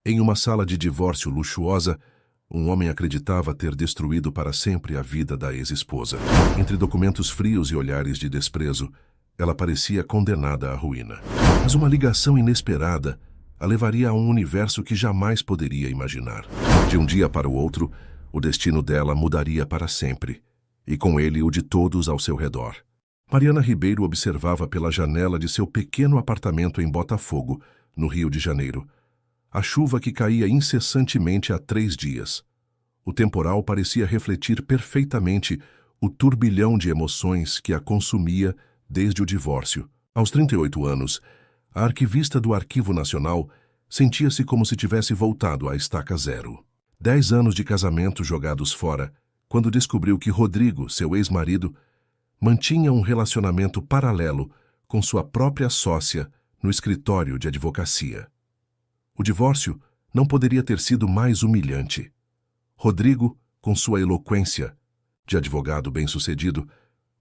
Em uma sala de divórcio luxuosa, um homem acreditava ter destruído para sempre a vida da ex-esposa. Entre documentos frios e olhares de desprezo, ela parecia condenada à ruína. Mas uma ligação inesperada a levaria a um universo que jamais poderia imaginar. De um dia para o outro, o destino dela mudaria para sempre, e com ele o de todos ao seu redor. Mariana Ribeiro observava pela janela de seu pequeno apartamento em Botafogo, no Rio de Janeiro, a chuva que caía incessantemente há 3 dias. O temporal parecia refletir perfeitamente o turbilhão de emoções que a consumia desde o divórcio. Aos 38 anos, a arquivista do Arquivo Nacional sentia-se como se tivesse voltado à estaca zero. 10 anos de casamento jogados fora, quando descobriu que Rodrigo, seu ex-marido, mantinha um relacionamento paralelo com sua própria sócia no escritório de advocacia. O divórcio não poderia ter sido mais humilhante. Rodrigo, com sua eloquência de advogado bem-sucedido,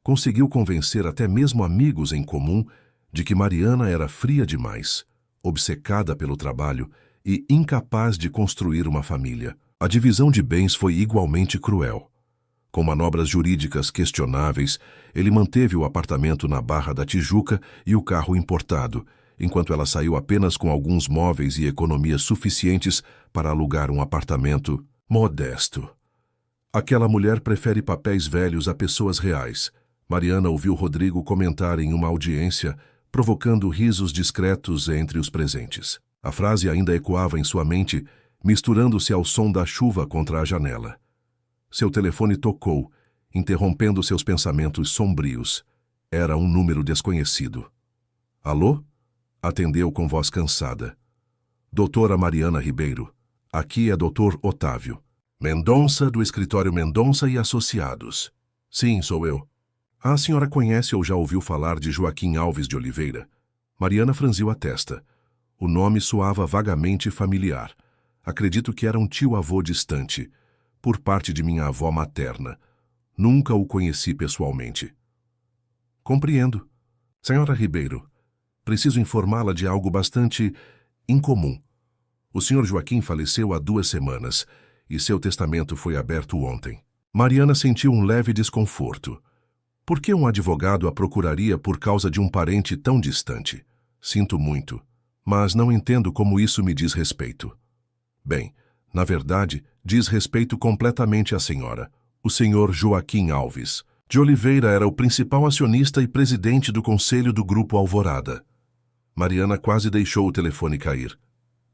conseguiu convencer até mesmo amigos em comum de que Mariana era fria demais, obcecada pelo trabalho e incapaz de construir uma família. A divisão de bens foi igualmente cruel. Com manobras jurídicas questionáveis, ele manteve o apartamento na Barra da Tijuca e o carro importado, enquanto ela saiu apenas com alguns móveis e economias suficientes para alugar um apartamento modesto. Aquela mulher prefere papéis velhos a pessoas reais. Mariana ouviu Rodrigo comentar em uma audiência, provocando risos discretos entre os presentes. A frase ainda ecoava em sua mente, misturando-se ao som da chuva contra a janela. Seu telefone tocou, interrompendo seus pensamentos sombrios. Era um número desconhecido. Alô? Atendeu com voz cansada. Doutora Mariana Ribeiro. Aqui é Dr. Otávio. Mendonça, do escritório Mendonça e Associados. Sim, sou eu. A senhora conhece ou já ouviu falar de Joaquim Alves de Oliveira? Mariana franziu a testa. O nome soava vagamente familiar. Acredito que era um tio-avô distante, por parte de minha avó materna. Nunca o conheci pessoalmente. Compreendo. Senhora Ribeiro, preciso informá-la de algo bastante incomum. O senhor Joaquim faleceu há 2 semanas e seu testamento foi aberto ontem. Mariana sentiu um leve desconforto. Por que um advogado a procuraria por causa de um parente tão distante? Sinto muito, mas não entendo como isso me diz respeito. Bem, na verdade, diz respeito completamente à senhora, o senhor Joaquim Alves de Oliveira era o principal acionista e presidente do conselho do Grupo Alvorada. Mariana quase deixou o telefone cair.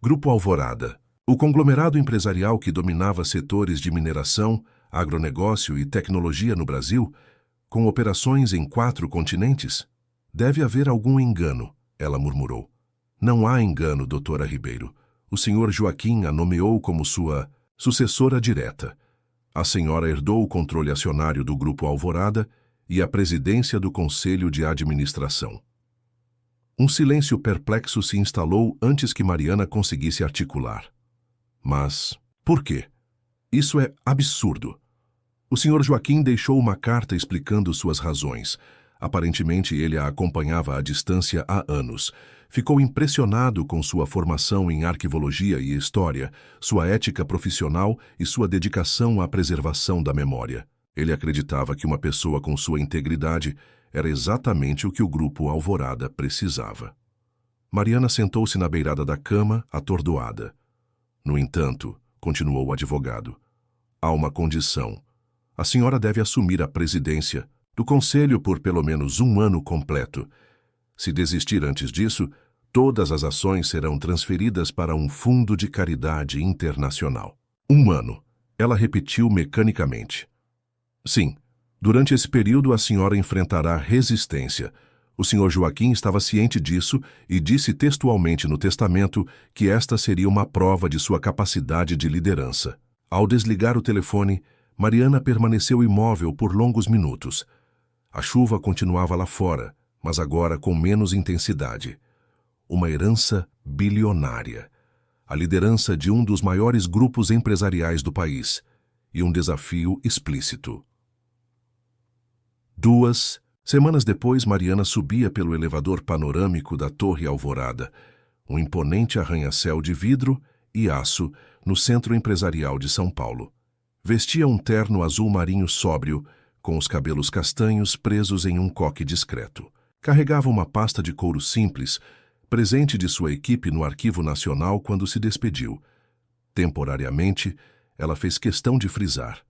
Grupo Alvorada, o conglomerado empresarial que dominava setores de mineração, agronegócio e tecnologia no Brasil, com operações em 4 continentes? Deve haver algum engano, ela murmurou. Não há engano, doutora Ribeiro. O senhor Joaquim a nomeou como sua sucessora direta. A senhora herdou o controle acionário do Grupo Alvorada e a presidência do Conselho de Administração. Um silêncio perplexo se instalou antes que Mariana conseguisse articular. Mas por quê? Isso é absurdo. O senhor Joaquim deixou uma carta explicando suas razões. Aparentemente, ele a acompanhava à distância há anos. Ficou impressionado com sua formação em arquivologia e história, sua ética profissional e sua dedicação à preservação da memória. Ele acreditava que uma pessoa com sua integridade era exatamente o que o Grupo Alvorada precisava. Mariana sentou-se na beirada da cama, atordoada. No entanto, continuou o advogado, há uma condição. A senhora deve assumir a presidência do Conselho por pelo menos 1 ano completo. Se desistir antes disso, todas as ações serão transferidas para um fundo de caridade internacional. 1 ano. Ela repetiu mecanicamente. Sim, durante esse período a senhora enfrentará resistência. O senhor Joaquim estava ciente disso e disse textualmente no testamento que esta seria uma prova de sua capacidade de liderança. Ao desligar o telefone, Mariana permaneceu imóvel por longos minutos. A chuva continuava lá fora, mas agora com menos intensidade. Uma herança bilionária, a liderança de um dos maiores grupos empresariais do país e um desafio explícito. 2 semanas depois, Mariana subia pelo elevador panorâmico da Torre Alvorada, um imponente arranha-céu de vidro e aço, no Centro Empresarial de São Paulo. Vestia um terno azul marinho sóbrio, com os cabelos castanhos presos em um coque discreto. Carregava uma pasta de couro simples, presente de sua equipe no Arquivo Nacional quando se despediu. Temporariamente, ela fez questão de frisar.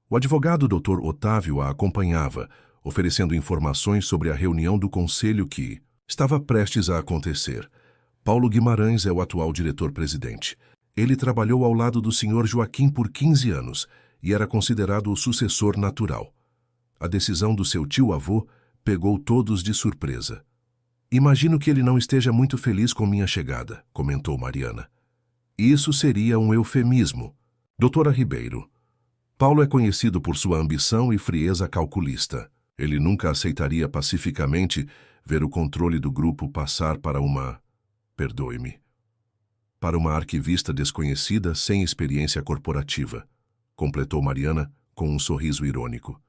O advogado Dr. Otávio a acompanhava, oferecendo informações sobre a reunião do conselho que estava prestes a acontecer. Paulo Guimarães é o atual diretor-presidente. Ele trabalhou ao lado do Sr. Joaquim por 15 anos e era considerado o sucessor natural. A decisão do seu tio-avô pegou todos de surpresa. Imagino que ele não esteja muito feliz com minha chegada, comentou Mariana. Isso seria um eufemismo. Doutora Ribeiro, Paulo é conhecido por sua ambição e frieza calculista. Ele nunca aceitaria pacificamente ver o controle do grupo passar para uma... perdoe-me. Para uma arquivista desconhecida sem experiência corporativa, completou Mariana com um sorriso irônico.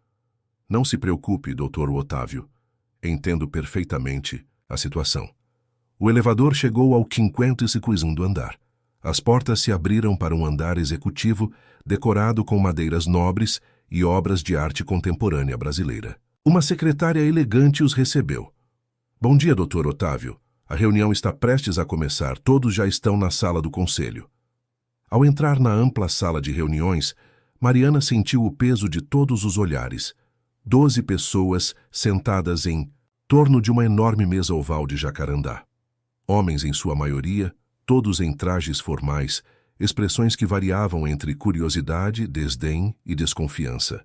Não se preocupe, Dr. Otávio. Entendo perfeitamente a situação. O elevador chegou ao 52º andar. As portas se abriram para um andar executivo decorado com madeiras nobres e obras de arte contemporânea brasileira. Uma secretária elegante os recebeu. Bom dia, Dr. Otávio. A reunião está prestes a começar. Todos já estão na sala do conselho. Ao entrar na ampla sala de reuniões, Mariana sentiu o peso de todos os olhares. 12 pessoas sentadas em torno de uma enorme mesa oval de jacarandá. Homens em sua maioria, todos em trajes formais, expressões que variavam entre curiosidade, desdém e desconfiança.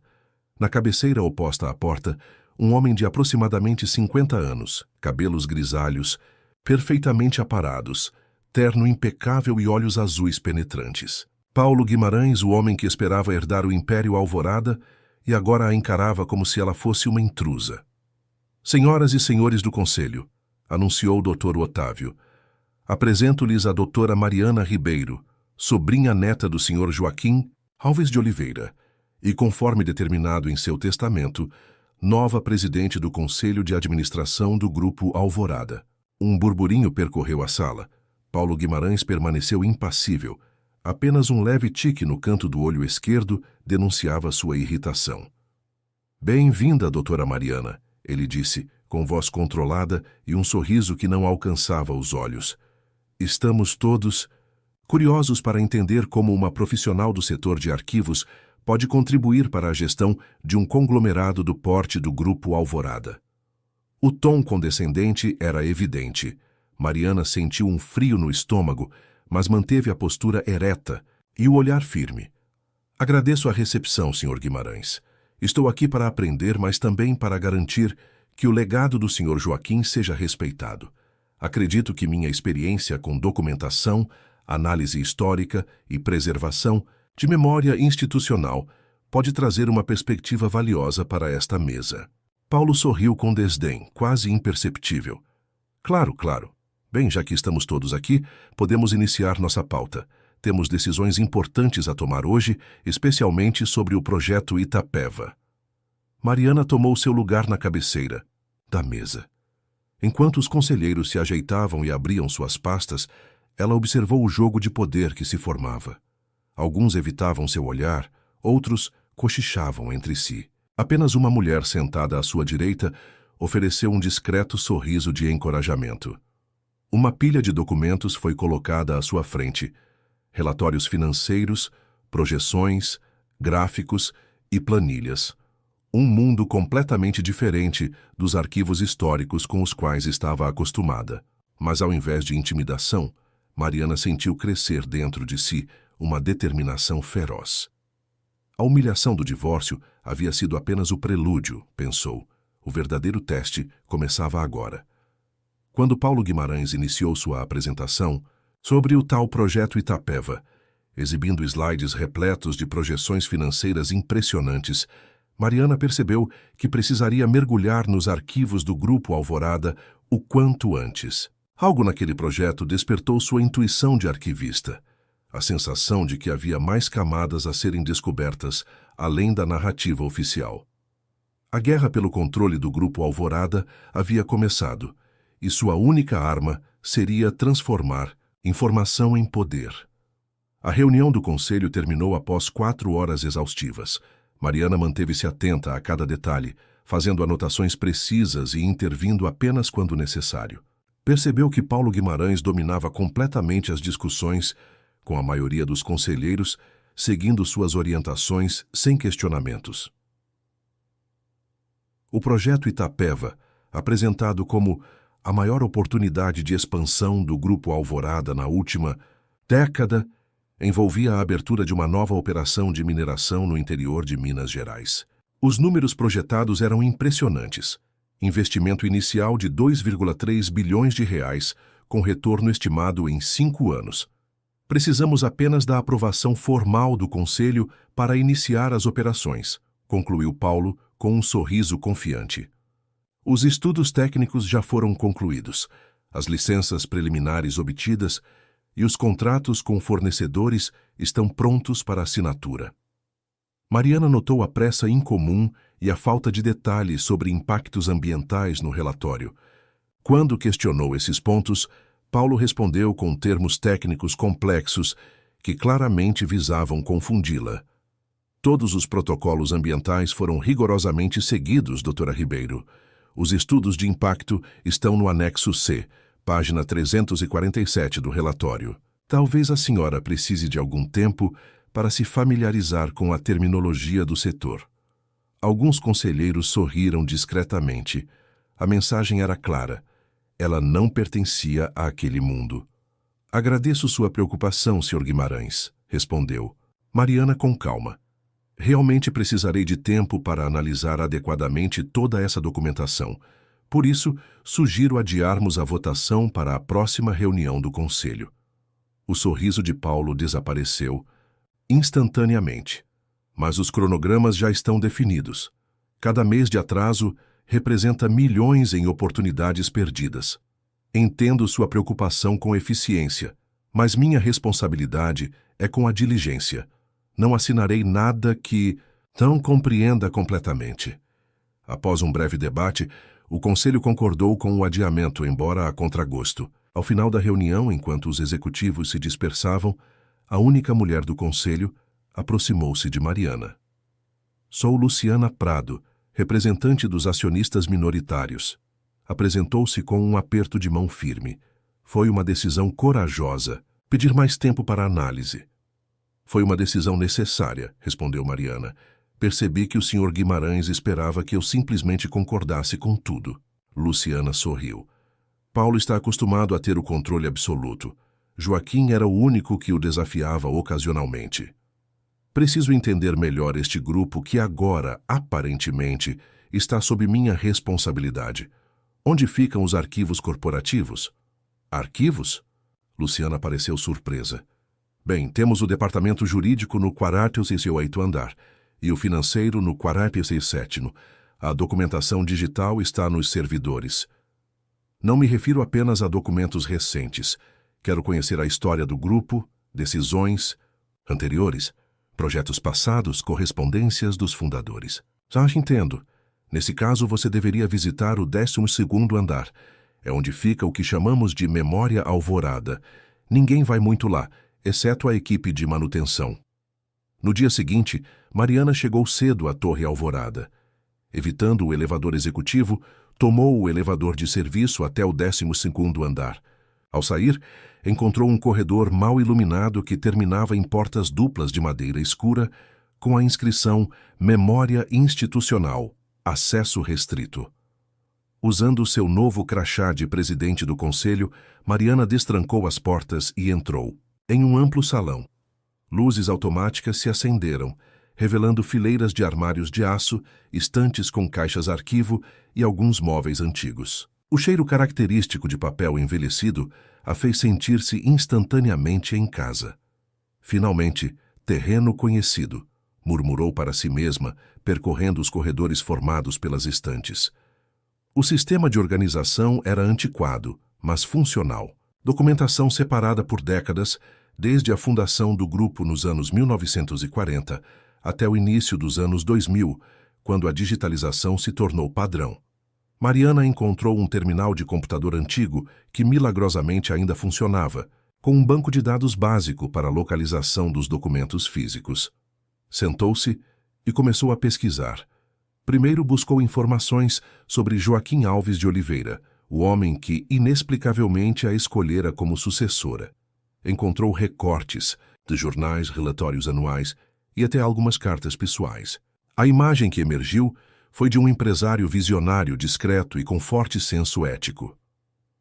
Na cabeceira oposta à porta, um homem de aproximadamente 50 anos, cabelos grisalhos, perfeitamente aparados, terno impecável e olhos azuis penetrantes. Paulo Guimarães, o homem que esperava herdar o Império Alvorada e agora a encarava como se ela fosse uma intrusa. Senhoras e senhores do Conselho, anunciou o Dr. Otávio, apresento-lhes a doutora Mariana Ribeiro, sobrinha neta do Sr. Joaquim Alves de Oliveira, e conforme determinado em seu testamento, nova presidente do Conselho de Administração do Grupo Alvorada. Um burburinho percorreu a sala. Paulo Guimarães permaneceu impassível. Apenas um leve tique no canto do olho esquerdo denunciava sua irritação. Bem-vinda, doutora Mariana, ele disse, com voz controlada e um sorriso que não alcançava os olhos. Estamos todos curiosos para entender como uma profissional do setor de arquivos pode contribuir para a gestão de um conglomerado do porte do Grupo Alvorada. O tom condescendente era evidente. Mariana sentiu um frio no estômago, mas manteve a postura ereta e o olhar firme. Agradeço a recepção, Sr. Guimarães. Estou aqui para aprender, mas também para garantir que o legado do Sr. Joaquim seja respeitado. Acredito que minha experiência com documentação, análise histórica e preservação de memória institucional pode trazer uma perspectiva valiosa para esta mesa. Paulo sorriu com desdém, quase imperceptível. Claro, claro. Bem, já que estamos todos aqui, podemos iniciar nossa pauta. Temos decisões importantes a tomar hoje, especialmente sobre o projeto Itapeva. Mariana tomou seu lugar na cabeceira da mesa. Enquanto os conselheiros se ajeitavam e abriam suas pastas, ela observou o jogo de poder que se formava. Alguns evitavam seu olhar, outros cochichavam entre si. Apenas uma mulher sentada à sua direita ofereceu um discreto sorriso de encorajamento. Uma pilha de documentos foi colocada à sua frente. Relatórios financeiros, projeções, gráficos e planilhas. Um mundo completamente diferente dos arquivos históricos com os quais estava acostumada. Mas ao invés de intimidação, Mariana sentiu crescer dentro de si uma determinação feroz. A humilhação do divórcio havia sido apenas o prelúdio, pensou. O verdadeiro teste começava agora. Quando Paulo Guimarães iniciou sua apresentação sobre o tal projeto Itapeva, exibindo slides repletos de projeções financeiras impressionantes, Mariana percebeu que precisaria mergulhar nos arquivos do Grupo Alvorada o quanto antes. Algo naquele projeto despertou sua intuição de arquivista, a sensação de que havia mais camadas a serem descobertas além da narrativa oficial. A guerra pelo controle do Grupo Alvorada havia começado, e sua única arma seria transformar informação em poder. A reunião do conselho terminou após 4 horas exaustivas. Mariana manteve-se atenta a cada detalhe, fazendo anotações precisas e intervindo apenas quando necessário. Percebeu que Paulo Guimarães dominava completamente as discussões, com a maioria dos conselheiros seguindo suas orientações sem questionamentos. O projeto Itapeva, apresentado como a maior oportunidade de expansão do Grupo Alvorada na última década, envolvia a abertura de uma nova operação de mineração no interior de Minas Gerais. Os números projetados eram impressionantes. Investimento inicial de 2,3 bilhões de reais, com retorno estimado em 5 anos. Precisamos apenas da aprovação formal do Conselho para iniciar as operações, concluiu Paulo com um sorriso confiante. Os estudos técnicos já foram concluídos, as licenças preliminares obtidas e os contratos com fornecedores estão prontos para assinatura. Mariana notou a pressa incomum e a falta de detalhes sobre impactos ambientais no relatório. Quando questionou esses pontos, Paulo respondeu com termos técnicos complexos que claramente visavam confundi-la. Todos os protocolos ambientais foram rigorosamente seguidos, doutora Ribeiro. Os estudos de impacto estão no anexo C, página 347 do relatório. Talvez a senhora precise de algum tempo para se familiarizar com a terminologia do setor. Alguns conselheiros sorriram discretamente. A mensagem era clara. Ela não pertencia àquele mundo. Agradeço sua preocupação, Sr. Guimarães, respondeu. Mariana com calma. Realmente precisarei de tempo para analisar adequadamente toda essa documentação. Por isso, sugiro adiarmos a votação para a próxima reunião do Conselho. O sorriso de Paulo desapareceu instantaneamente. Mas os cronogramas já estão definidos. Cada mês de atraso representa milhões em oportunidades perdidas. Entendo sua preocupação com eficiência, mas minha responsabilidade é com a diligência. Não assinarei nada que não compreenda completamente. Após um breve debate, o Conselho concordou com o adiamento, embora a contragosto. Ao final da reunião, enquanto os executivos se dispersavam, a única mulher do Conselho aproximou-se de Mariana. Sou Luciana Prado, representante dos acionistas minoritários. Apresentou-se com um aperto de mão firme. Foi uma decisão corajosa. Pedir mais tempo para análise. Foi uma decisão necessária, respondeu Mariana. Percebi que o Sr. Guimarães esperava que eu simplesmente concordasse com tudo. Luciana sorriu. Paulo está acostumado a ter o controle absoluto. Joaquim era o único que o desafiava ocasionalmente. Preciso entender melhor este grupo que agora, aparentemente, está sob minha responsabilidade. Onde ficam os arquivos corporativos? Arquivos? Luciana pareceu surpresa. Bem, temos o departamento jurídico no 48º andar e o financeiro no 47º. A documentação digital está nos servidores. Não me refiro apenas a documentos recentes. Quero conhecer a história do grupo, decisões anteriores, projetos passados, correspondências dos fundadores. Já entendo. Nesse caso, você deveria visitar o 12º andar. É onde fica o que chamamos de Memória Alvorada. Ninguém vai muito lá, exceto a equipe de manutenção. No dia seguinte, Mariana chegou cedo à Torre Alvorada. Evitando o elevador executivo, tomou o elevador de serviço até o 12º andar. Ao sair, encontrou um corredor mal iluminado que terminava em portas duplas de madeira escura com a inscrição Memória Institucional, Acesso Restrito. Usando seu novo crachá de presidente do conselho, Mariana destrancou as portas e entrou. Em um amplo salão, luzes automáticas se acenderam, revelando fileiras de armários de aço, estantes com caixas-arquivo e alguns móveis antigos. O cheiro característico de papel envelhecido a fez sentir-se instantaneamente em casa. Finalmente, terreno conhecido, murmurou para si mesma, percorrendo os corredores formados pelas estantes. O sistema de organização era antiquado, mas funcional. Documentação separada por décadas, desde a fundação do grupo nos anos 1940 até o início dos anos 2000, quando a digitalização se tornou padrão. Mariana encontrou um terminal de computador antigo que milagrosamente ainda funcionava, com um banco de dados básico para a localização dos documentos físicos. Sentou-se e começou a pesquisar. Primeiro buscou informações sobre Joaquim Alves de Oliveira, o homem que inexplicavelmente a escolhera como sucessora. Encontrou recortes de jornais, relatórios anuais e até algumas cartas pessoais. A imagem que emergiu foi de um empresário visionário, discreto e com forte senso ético.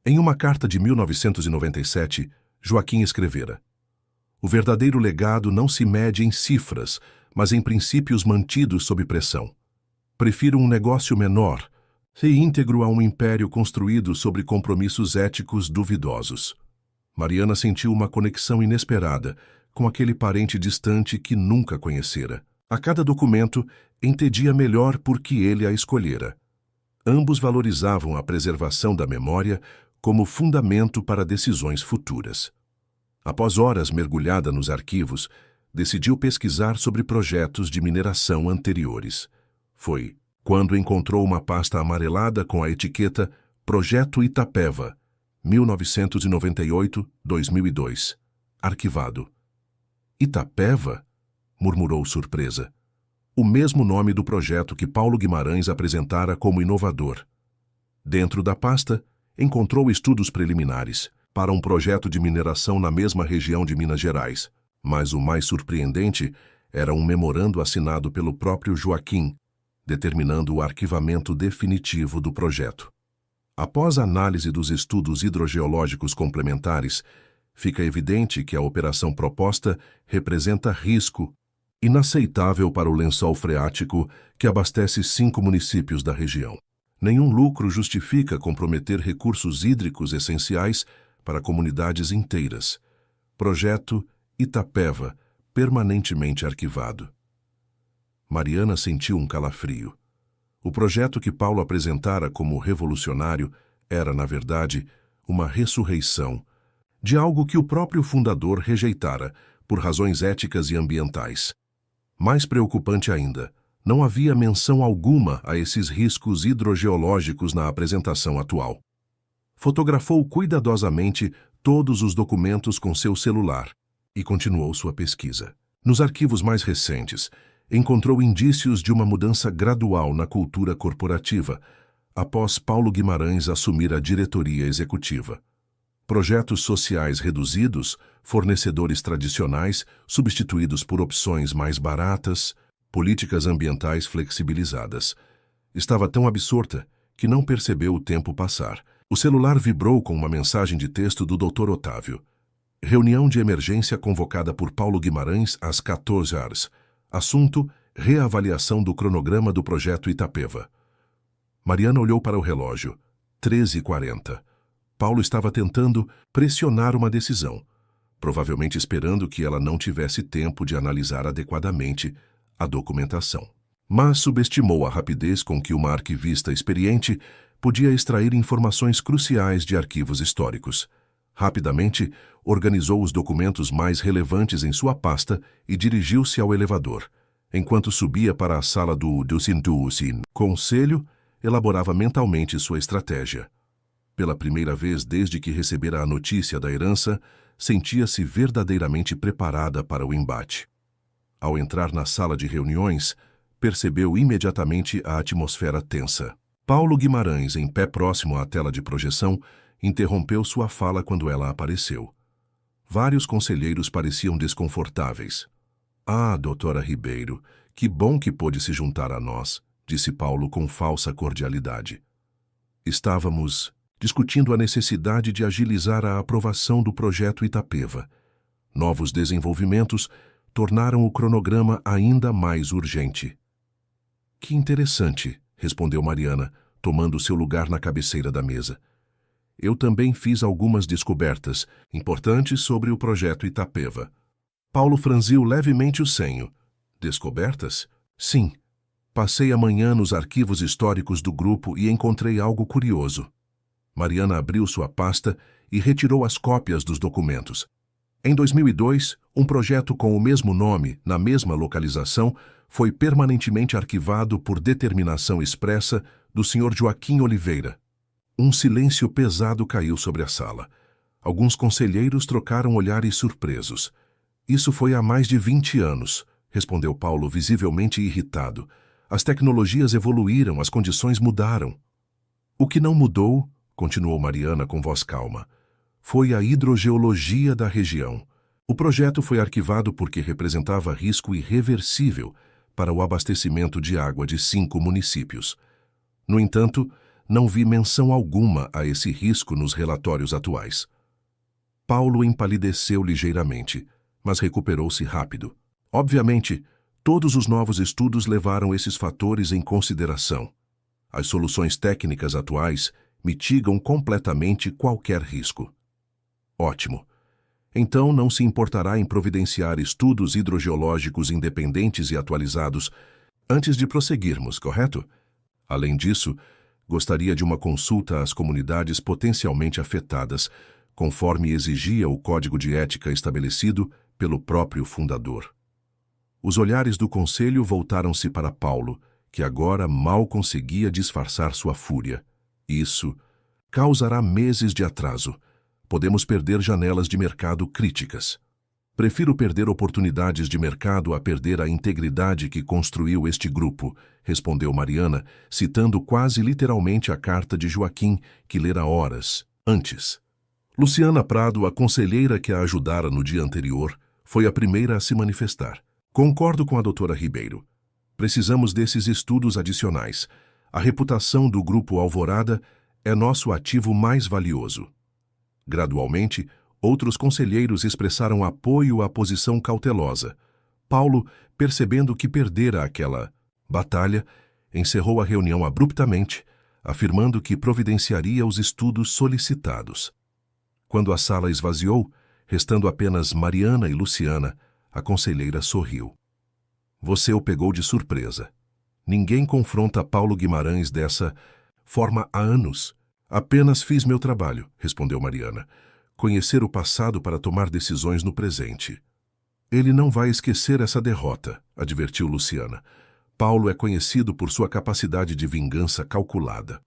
Em uma carta de 1997, Joaquim escrevera: "O verdadeiro legado não se mede em cifras, mas em princípios mantidos sob pressão. Prefiro um negócio menor e íntegro a um império construído sobre compromissos éticos duvidosos." Mariana sentiu uma conexão inesperada com aquele parente distante que nunca conhecera. A cada documento, entendia melhor por que ele a escolhera. Ambos valorizavam a preservação da memória como fundamento para decisões futuras. Após horas mergulhada nos arquivos, decidiu pesquisar sobre projetos de mineração anteriores. Foi quando encontrou uma pasta amarelada com a etiqueta Projeto Itapeva, 1998-2002. Arquivado. Itapeva? Murmurou surpresa. O mesmo nome do projeto que Paulo Guimarães apresentara como inovador. Dentro da pasta, encontrou estudos preliminares para um projeto de mineração na mesma região de Minas Gerais. Mas o mais surpreendente era um memorando assinado pelo próprio Joaquim, determinando o arquivamento definitivo do projeto. Após a análise dos estudos hidrogeológicos complementares, fica evidente que a operação proposta representa risco inaceitável para o lençol freático que abastece 5 municípios da região. Nenhum lucro justifica comprometer recursos hídricos essenciais para comunidades inteiras. Projeto Itapeva, permanentemente arquivado. Mariana sentiu um calafrio. O projeto que Paulo apresentara como revolucionário era, na verdade, uma ressurreição de algo que o próprio fundador rejeitara por razões éticas e ambientais. Mais preocupante ainda, não havia menção alguma a esses riscos hidrogeológicos na apresentação atual. Fotografou cuidadosamente todos os documentos com seu celular e continuou sua pesquisa. Nos arquivos mais recentes, encontrou indícios de uma mudança gradual na cultura corporativa após Paulo Guimarães assumir a diretoria executiva. Projetos sociais reduzidos, fornecedores tradicionais substituídos por opções mais baratas, políticas ambientais flexibilizadas. Estava tão absorta que não percebeu o tempo passar. O celular vibrou com uma mensagem de texto do Dr. Otávio. Reunião de emergência convocada por Paulo Guimarães às 14 horas. Assunto: reavaliação do cronograma do projeto Itapeva. Mariana olhou para o relógio. 13h40. Paulo estava tentando pressionar uma decisão, provavelmente esperando que ela não tivesse tempo de analisar adequadamente a documentação. Mas subestimou a rapidez com que uma arquivista experiente podia extrair informações cruciais de arquivos históricos. Rapidamente, organizou os documentos mais relevantes em sua pasta e dirigiu-se ao elevador. Enquanto subia para a sala do Conselho, elaborava mentalmente sua estratégia. Pela primeira vez desde que recebera a notícia da herança, sentia-se verdadeiramente preparada para o embate. Ao entrar na sala de reuniões, percebeu imediatamente a atmosfera tensa. Paulo Guimarães, em pé próximo à tela de projeção, interrompeu sua fala quando ela apareceu. Vários conselheiros pareciam desconfortáveis. "Ah, doutora Ribeiro, que bom que pôde se juntar a nós", disse Paulo com falsa cordialidade. "Estávamos discutindo a necessidade de agilizar a aprovação do projeto Itapeva. Novos desenvolvimentos tornaram o cronograma ainda mais urgente." "Que interessante", respondeu Mariana, tomando seu lugar na cabeceira da mesa. "Eu também fiz algumas descobertas importantes sobre o projeto Itapeva." Paulo franziu levemente o senho. "Descobertas?" "Sim. Passei a manhã nos arquivos históricos do grupo e encontrei algo curioso." Mariana abriu sua pasta e retirou as cópias dos documentos. Em 2002, um projeto com o mesmo nome, na mesma localização, foi permanentemente arquivado por determinação expressa do Sr. Joaquim Oliveira. Um silêncio pesado caiu sobre a sala. Alguns conselheiros trocaram olhares surpresos. Isso foi há mais de 20 anos, respondeu Paulo, visivelmente irritado. As tecnologias evoluíram, as condições mudaram. O que não mudou, continuou Mariana com voz calma, foi a hidrogeologia da região. O projeto foi arquivado porque representava risco irreversível para o abastecimento de água de 5 municípios. No entanto, não vi menção alguma a esse risco nos relatórios atuais. Paulo empalideceu ligeiramente, mas recuperou-se rápido. Obviamente, todos os novos estudos levaram esses fatores em consideração. As soluções técnicas atuais mitigam completamente qualquer risco. Ótimo. Então não se importará em providenciar estudos hidrogeológicos independentes e atualizados antes de prosseguirmos, correto? Além disso, gostaria de uma consulta às comunidades potencialmente afetadas, conforme exigia o código de ética estabelecido pelo próprio fundador. Os olhares do conselho voltaram-se para Paulo, que agora mal conseguia disfarçar sua fúria. Isso causará meses de atraso. Podemos perder janelas de mercado críticas. Prefiro perder oportunidades de mercado a perder a integridade que construiu este grupo, respondeu Mariana, citando quase literalmente a carta de Joaquim, que lera horas antes. Luciana Prado, a conselheira que a ajudara no dia anterior, foi a primeira a se manifestar. Concordo com a doutora Ribeiro. Precisamos desses estudos adicionais. A reputação do Grupo Alvorada é nosso ativo mais valioso. Gradualmente, outros conselheiros expressaram apoio à posição cautelosa. Paulo, percebendo que perdera aquela batalha, encerrou a reunião abruptamente, afirmando que providenciaria os estudos solicitados. Quando a sala esvaziou, restando apenas Mariana e Luciana, a conselheira sorriu. Você o pegou de surpresa. Ninguém confronta Paulo Guimarães dessa forma há anos. Apenas fiz meu trabalho, respondeu Mariana. Conhecer o passado para tomar decisões no presente. Ele não vai esquecer essa derrota, advertiu Luciana. Paulo é conhecido por sua capacidade de vingança calculada.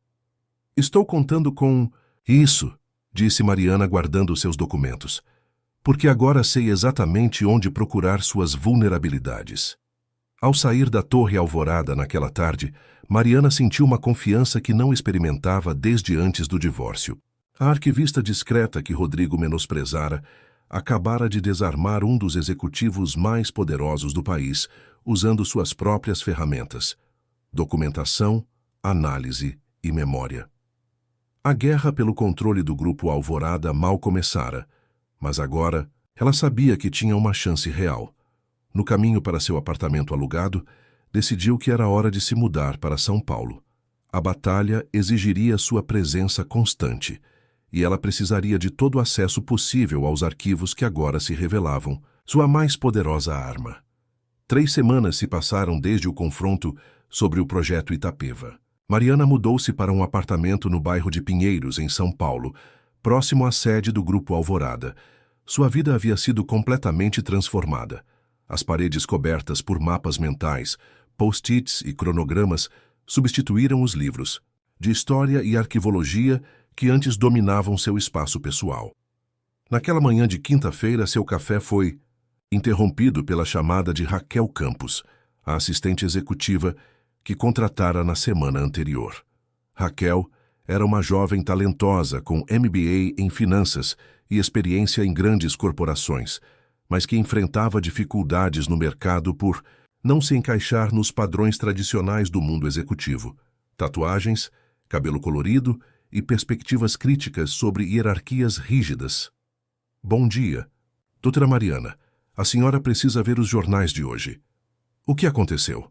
Estou contando com isso, disse Mariana guardando seus documentos, porque agora sei exatamente onde procurar suas vulnerabilidades. Ao sair da Torre Alvorada naquela tarde, Mariana sentiu uma confiança que não experimentava desde antes do divórcio. A arquivista discreta que Rodrigo menosprezara acabara de desarmar um dos executivos mais poderosos do país, usando suas próprias ferramentas: documentação, análise e memória. A guerra pelo controle do Grupo Alvorada mal começara, mas agora ela sabia que tinha uma chance real. No caminho para seu apartamento alugado, decidiu que era hora de se mudar para São Paulo. A batalha exigiria sua presença constante, e ela precisaria de todo o acesso possível aos arquivos que agora se revelavam sua mais poderosa arma. 3 semanas se passaram desde o confronto sobre o projeto Itapeva. Mariana mudou-se para um apartamento no bairro de Pinheiros, em São Paulo, próximo à sede do Grupo Alvorada. Sua vida havia sido completamente transformada. As paredes cobertas por mapas mentais, post-its e cronogramas substituíram os livros de história e arquivologia que antes dominavam seu espaço pessoal. Naquela manhã de quinta-feira, seu café foi interrompido pela chamada de Raquel Campos, a assistente executiva que contratara na semana anterior. Raquel era uma jovem talentosa com MBA em finanças e experiência em grandes corporações, mas que enfrentava dificuldades no mercado por não se encaixar nos padrões tradicionais do mundo executivo: tatuagens, cabelo colorido e perspectivas críticas sobre hierarquias rígidas. Bom dia. Doutora Mariana, a senhora precisa ver os jornais de hoje. O que aconteceu?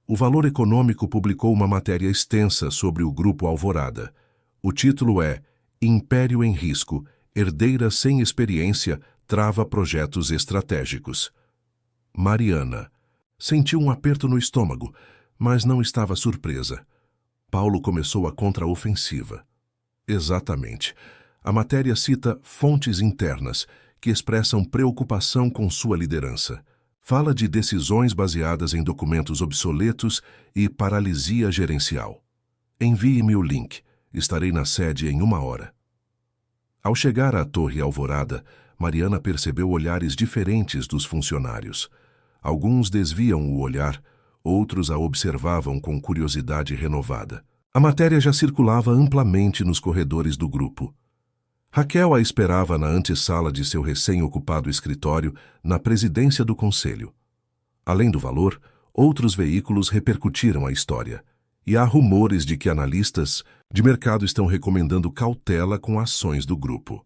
O Valor Econômico publicou uma matéria extensa sobre o Grupo Alvorada. O título é Império em Risco, herdeira sem experiência trava projetos estratégicos. Mariana sentiu um aperto no estômago, mas não estava surpresa. Paulo começou a contraofensiva. Exatamente. A matéria cita fontes internas que expressam preocupação com sua liderança. Fala de decisões baseadas em documentos obsoletos e paralisia gerencial. Envie-me o link. Estarei na sede em 1 hora. Ao chegar à Torre Alvorada, Mariana percebeu olhares diferentes dos funcionários. Alguns desviam o olhar, outros a observavam com curiosidade renovada. A matéria já circulava amplamente nos corredores do grupo. Raquel a esperava na antessala de seu recém-ocupado escritório, na presidência do conselho. Além do valor, outros veículos repercutiram a história. E há rumores de que analistas de mercado estão recomendando cautela com ações do grupo.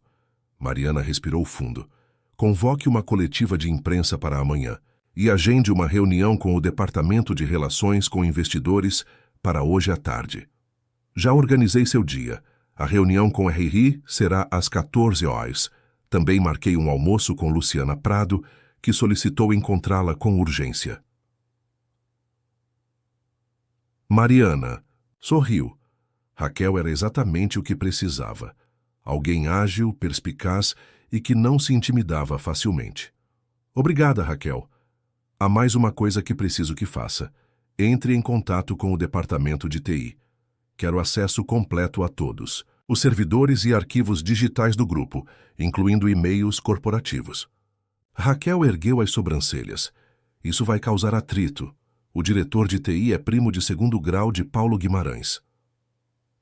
Mariana respirou fundo. Convoque uma coletiva de imprensa para amanhã e agende uma reunião com o Departamento de Relações com Investidores para hoje à tarde. Já organizei seu dia. A reunião com a RI será às 14 horas. Também marquei um almoço com Luciana Prado, que solicitou encontrá-la com urgência. Mariana sorriu. Raquel era exatamente o que precisava. Alguém ágil, perspicaz e que não se intimidava facilmente. Obrigada, Raquel. Há mais uma coisa que preciso que faça. Entre em contato com o departamento de TI. Quero acesso completo a todos, os servidores e arquivos digitais do grupo, incluindo e-mails corporativos. Raquel ergueu as sobrancelhas. Isso vai causar atrito. O diretor de TI é primo de segundo grau de Paulo Guimarães.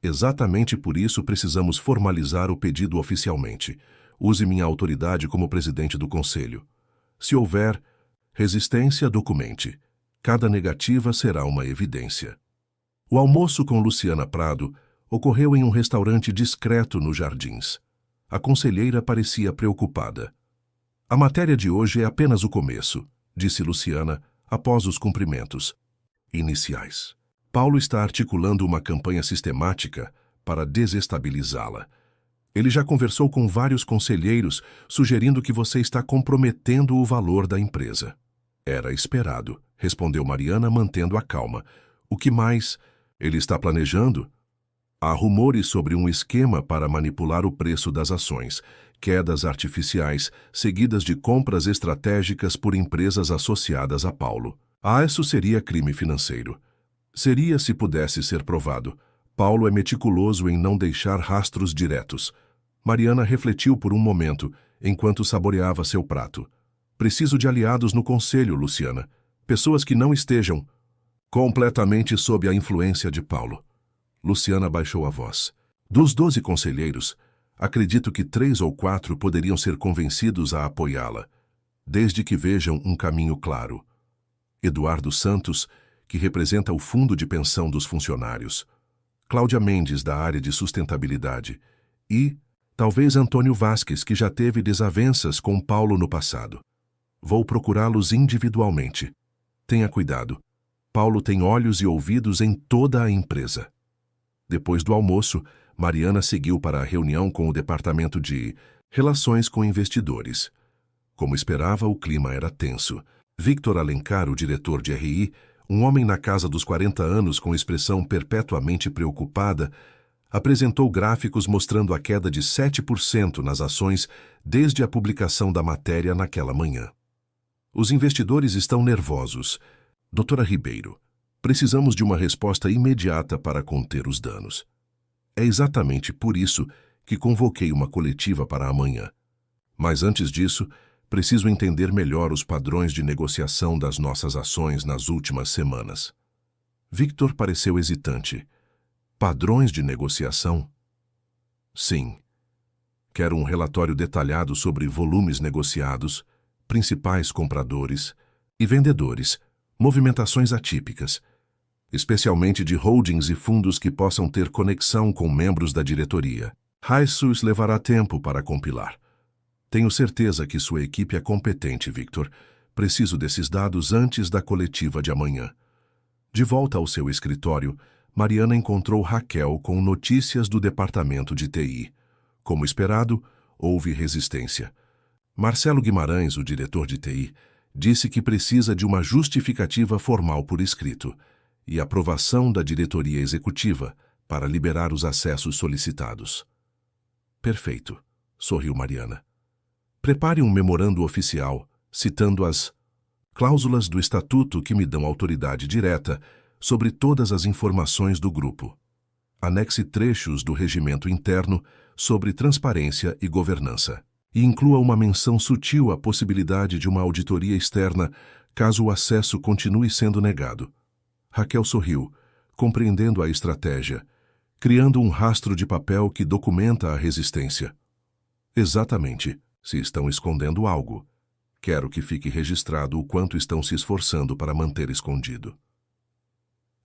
Exatamente por isso precisamos formalizar o pedido oficialmente. Use minha autoridade como presidente do conselho. Se houver resistência, documente. Cada negativa será uma evidência. O almoço com Luciana Prado ocorreu em um restaurante discreto nos Jardins. A conselheira parecia preocupada. A matéria de hoje é apenas o começo, disse Luciana após os cumprimentos iniciais. Paulo está articulando uma campanha sistemática para desestabilizá-la. Ele já conversou com vários conselheiros, sugerindo que você está comprometendo o valor da empresa. Era esperado, respondeu Mariana, mantendo a calma. O que mais ele está planejando? Há rumores sobre um esquema para manipular o preço das ações, quedas artificiais, seguidas de compras estratégicas por empresas associadas a Paulo. Isso seria crime financeiro. Seria se pudesse ser provado. Paulo é meticuloso em não deixar rastros diretos. Mariana refletiu por um momento, enquanto saboreava seu prato. Preciso de aliados no conselho, Luciana. Pessoas que não estejam completamente sob a influência de Paulo. Luciana baixou a voz. Dos 12 conselheiros, acredito que 3 ou 4 poderiam ser convencidos a apoiá-la, desde que vejam um caminho claro. Eduardo Santos, que representa o fundo de pensão dos funcionários. Cláudia Mendes, da área de sustentabilidade. E, talvez, Antônio Vasques, que já teve desavenças com Paulo no passado. Vou procurá-los individualmente. Tenha cuidado. Paulo tem olhos e ouvidos em toda a empresa. Depois do almoço, Mariana seguiu para a reunião com o Departamento de Relações com Investidores. Como esperava, o clima era tenso. Victor Alencar, o diretor de RI, um homem na casa dos 40 anos com expressão perpetuamente preocupada, apresentou gráficos mostrando a queda de 7% nas ações desde a publicação da matéria naquela manhã. Os investidores estão nervosos. Doutora Ribeiro, precisamos de uma resposta imediata para conter os danos. É exatamente por isso que convoquei uma coletiva para amanhã. Mas antes disso, preciso entender melhor os padrões de negociação das nossas ações nas últimas semanas. Victor pareceu hesitante. Padrões de negociação? Sim. Quero um relatório detalhado sobre volumes negociados, principais compradores e vendedores, movimentações atípicas, especialmente de holdings e fundos que possam ter conexão com membros da diretoria. Isso levará tempo para compilar. Tenho certeza que sua equipe é competente, Victor. Preciso desses dados antes da coletiva de amanhã. De volta ao seu escritório, Mariana encontrou Raquel com notícias do departamento de TI. Como esperado, houve resistência. Marcelo Guimarães, o diretor de TI, disse que precisa de uma justificativa formal por escrito e aprovação da diretoria executiva para liberar os acessos solicitados. Perfeito, sorriu Mariana. Prepare um memorando oficial, citando as cláusulas do estatuto que me dão autoridade direta sobre todas as informações do grupo. Anexe trechos do regimento interno sobre transparência e governança. E inclua uma menção sutil à possibilidade de uma auditoria externa caso o acesso continue sendo negado. Raquel sorriu, compreendendo a estratégia, criando um rastro de papel que documenta a resistência. Exatamente, se estão escondendo algo. Quero que fique registrado o quanto estão se esforçando para manter escondido.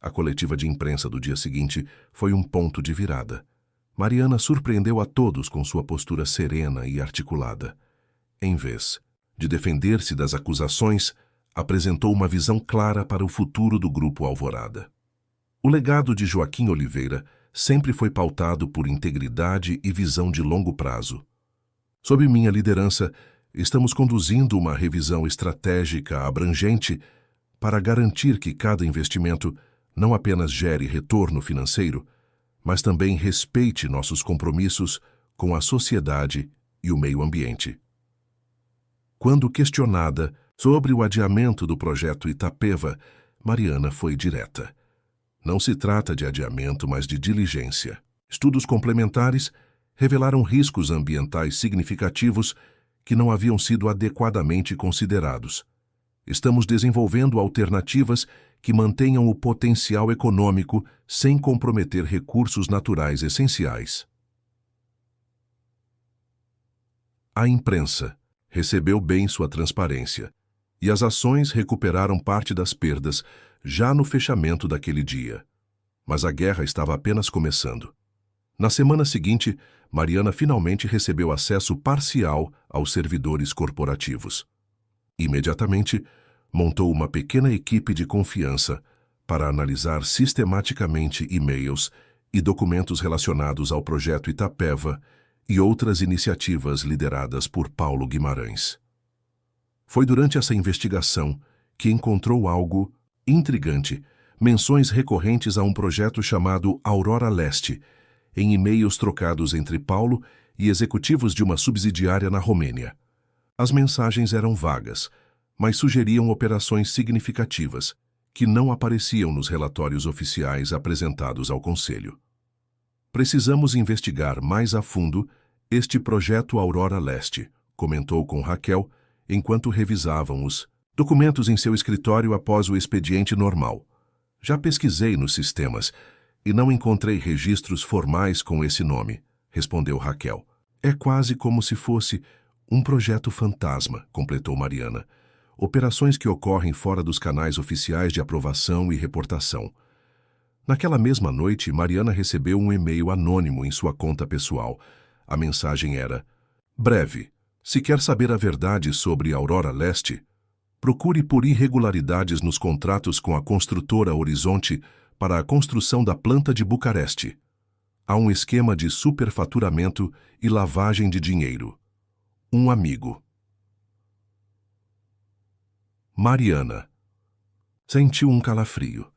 A coletiva de imprensa do dia seguinte foi um ponto de virada. Mariana surpreendeu a todos com sua postura serena e articulada. Em vez de defender-se das acusações, apresentou uma visão clara para o futuro do Grupo Alvorada. O legado de Joaquim Oliveira sempre foi pautado por integridade e visão de longo prazo. Sob minha liderança, estamos conduzindo uma revisão estratégica abrangente para garantir que cada investimento não apenas gere retorno financeiro, mas também respeite nossos compromissos com a sociedade e o meio ambiente. Quando questionada sobre o adiamento do projeto Itapeva, Mariana foi direta. Não se trata de adiamento, mas de diligência. Estudos complementares revelaram riscos ambientais significativos que não haviam sido adequadamente considerados. Estamos desenvolvendo alternativas que mantenham o potencial econômico sem comprometer recursos naturais essenciais. A imprensa recebeu bem sua transparência, e as ações recuperaram parte das perdas já no fechamento daquele dia. Mas a guerra estava apenas começando. Na semana seguinte, Mariana finalmente recebeu acesso parcial aos servidores corporativos. Imediatamente, montou uma pequena equipe de confiança para analisar sistematicamente e-mails e documentos relacionados ao projeto Itapeva e outras iniciativas lideradas por Paulo Guimarães. Foi durante essa investigação que encontrou algo intrigante, menções recorrentes a um projeto chamado Aurora Leste, em e-mails trocados entre Paulo e executivos de uma subsidiária na Romênia. As mensagens eram vagas, mas sugeriam operações significativas, que não apareciam nos relatórios oficiais apresentados ao Conselho. Precisamos investigar mais a fundo este projeto Aurora Leste, comentou com Raquel, enquanto revisavam os documentos em seu escritório após o expediente normal. Já pesquisei nos sistemas e não encontrei registros formais com esse nome, respondeu Raquel. É quase como se fosse um projeto fantasma, completou Mariana. Operações que ocorrem fora dos canais oficiais de aprovação e reportação. Naquela mesma noite, Mariana recebeu um e-mail anônimo em sua conta pessoal. A mensagem era: breve, se quer saber a verdade sobre Aurora Leste, procure por irregularidades nos contratos com a construtora Horizonte para a construção da planta de Bucareste. Há um esquema de superfaturamento e lavagem de dinheiro. Um amigo. Mariana sentiu um calafrio.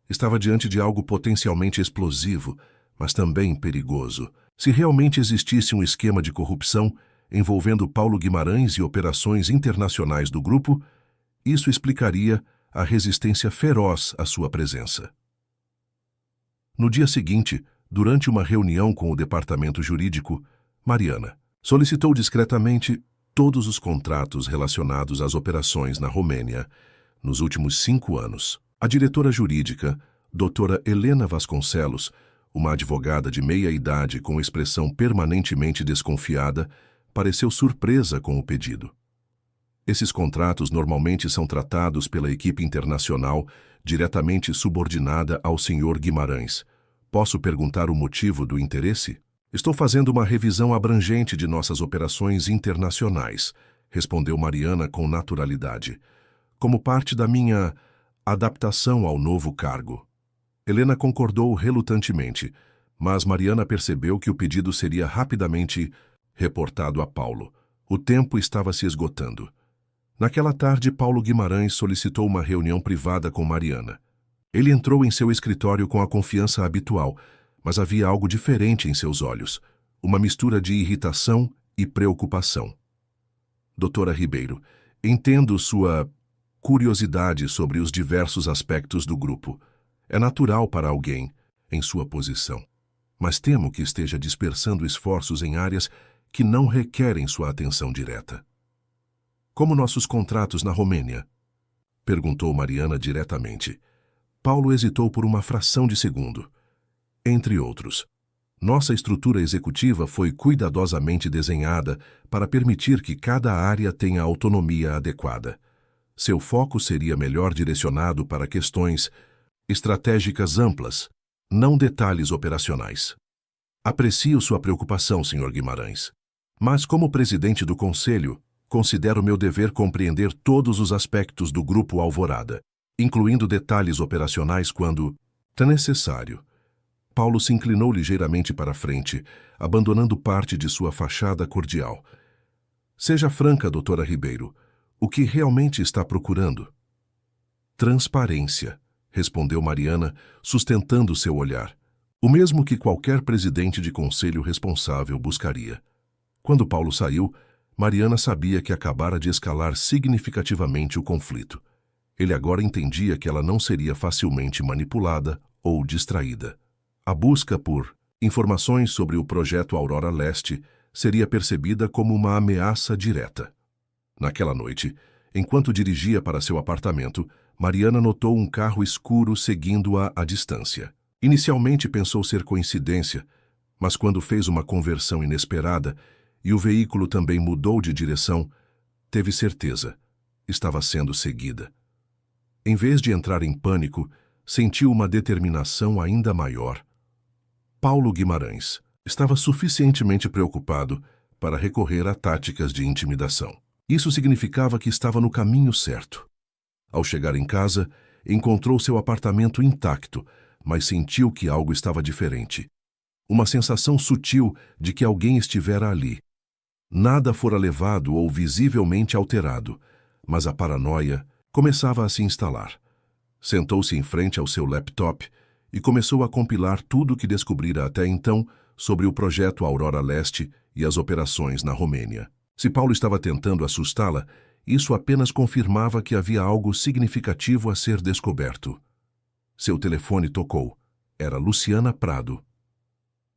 Estava diante de algo potencialmente explosivo, mas também perigoso. Se realmente existisse um esquema de corrupção envolvendo Paulo Guimarães e operações internacionais do grupo, isso explicaria a resistência feroz à sua presença. No dia seguinte, durante uma reunião com o departamento jurídico, Mariana solicitou discretamente todos os contratos relacionados às operações na Romênia nos últimos 5 anos. A diretora jurídica, doutora Helena Vasconcelos, uma advogada de meia-idade com expressão permanentemente desconfiada, pareceu surpresa com o pedido. Esses contratos normalmente são tratados pela equipe internacional diretamente subordinada ao Sr. Guimarães. Posso perguntar o motivo do interesse? Estou fazendo uma revisão abrangente de nossas operações internacionais, respondeu Mariana com naturalidade, como parte da minha adaptação ao novo cargo. Helena concordou relutantemente, mas Mariana percebeu que o pedido seria rapidamente reportado a Paulo. O tempo estava se esgotando. Naquela tarde, Paulo Guimarães solicitou uma reunião privada com Mariana. Ele entrou em seu escritório com a confiança habitual, mas havia algo diferente em seus olhos, uma mistura de irritação e preocupação. Doutora Ribeiro, entendo sua curiosidade sobre os diversos aspectos do grupo. É natural para alguém em sua posição. mas temo que esteja dispersando esforços em áreas que não requerem sua atenção direta. Como nossos contratos na Romênia? Perguntou Mariana diretamente. Paulo hesitou por uma fração de segundo. Entre outros, nossa estrutura executiva foi cuidadosamente desenhada para permitir que cada área tenha autonomia adequada. Seu foco seria melhor direcionado para questões estratégicas amplas, não detalhes operacionais. Aprecio sua preocupação, Sr. Guimarães. Mas, como presidente do Conselho, considero meu dever compreender todos os aspectos do Grupo Alvorada, incluindo detalhes operacionais quando necessário. Paulo se inclinou ligeiramente para a frente, abandonando parte de sua fachada cordial. Seja franca, doutora Ribeiro. O que realmente está procurando? Transparência, respondeu Mariana, sustentando seu olhar. O mesmo que qualquer presidente de conselho responsável buscaria. Quando Paulo saiu, Mariana sabia que acabara de escalar significativamente o conflito. Ele agora entendia que ela não seria facilmente manipulada ou distraída. A busca por informações sobre o projeto Aurora Leste seria percebida como uma ameaça direta. Naquela noite, enquanto dirigia para seu apartamento, Mariana notou um carro escuro seguindo-a à distância. Inicialmente pensou ser coincidência, mas quando fez uma conversão inesperada e o veículo também mudou de direção, teve certeza. Estava sendo seguida. Em vez de entrar em pânico, sentiu uma determinação ainda maior. Paulo Guimarães estava suficientemente preocupado para recorrer a táticas de intimidação. Isso significava que estava no caminho certo. Ao chegar em casa, encontrou seu apartamento intacto, mas sentiu que algo estava diferente. Uma sensação sutil de que alguém estivera ali. Nada fora levado ou visivelmente alterado, mas a paranoia começava a se instalar. Sentou-se em frente ao seu laptop e começou a compilar tudo o que descobrira até então sobre o projeto Aurora Leste e as operações na Romênia. Se Paulo estava tentando assustá-la, isso apenas confirmava que havia algo significativo a ser descoberto. Seu telefone tocou. Era Luciana Prado.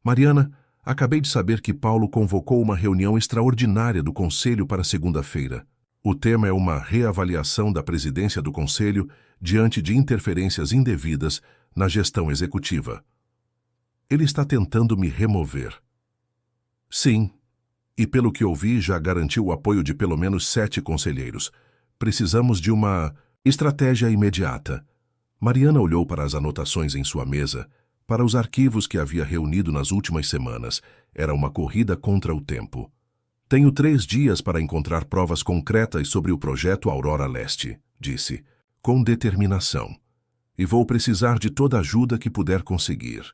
Mariana, acabei de saber que Paulo convocou uma reunião extraordinária do Conselho para segunda-feira. O tema é uma reavaliação da presidência do Conselho diante de interferências indevidas na gestão executiva. Ele está tentando me remover. Sim, e pelo que ouvi já garantiu o apoio de pelo menos 7 conselheiros. Precisamos de uma estratégia imediata. Mariana olhou para as anotações em sua mesa, para os arquivos que havia reunido nas últimas semanas. Era uma corrida contra o tempo. Tenho 3 dias para encontrar provas concretas sobre o projeto Aurora Leste, disse, com determinação. E vou precisar de toda a ajuda que puder conseguir.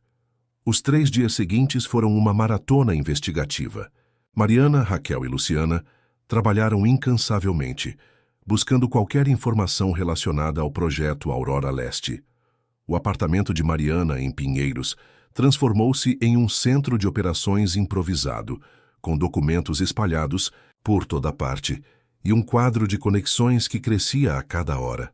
Os 3 dias seguintes foram uma maratona investigativa. Mariana, Raquel e Luciana trabalharam incansavelmente, buscando qualquer informação relacionada ao projeto Aurora Leste. O apartamento de Mariana, em Pinheiros, transformou-se em um centro de operações improvisado, com documentos espalhados por toda parte e um quadro de conexões que crescia a cada hora.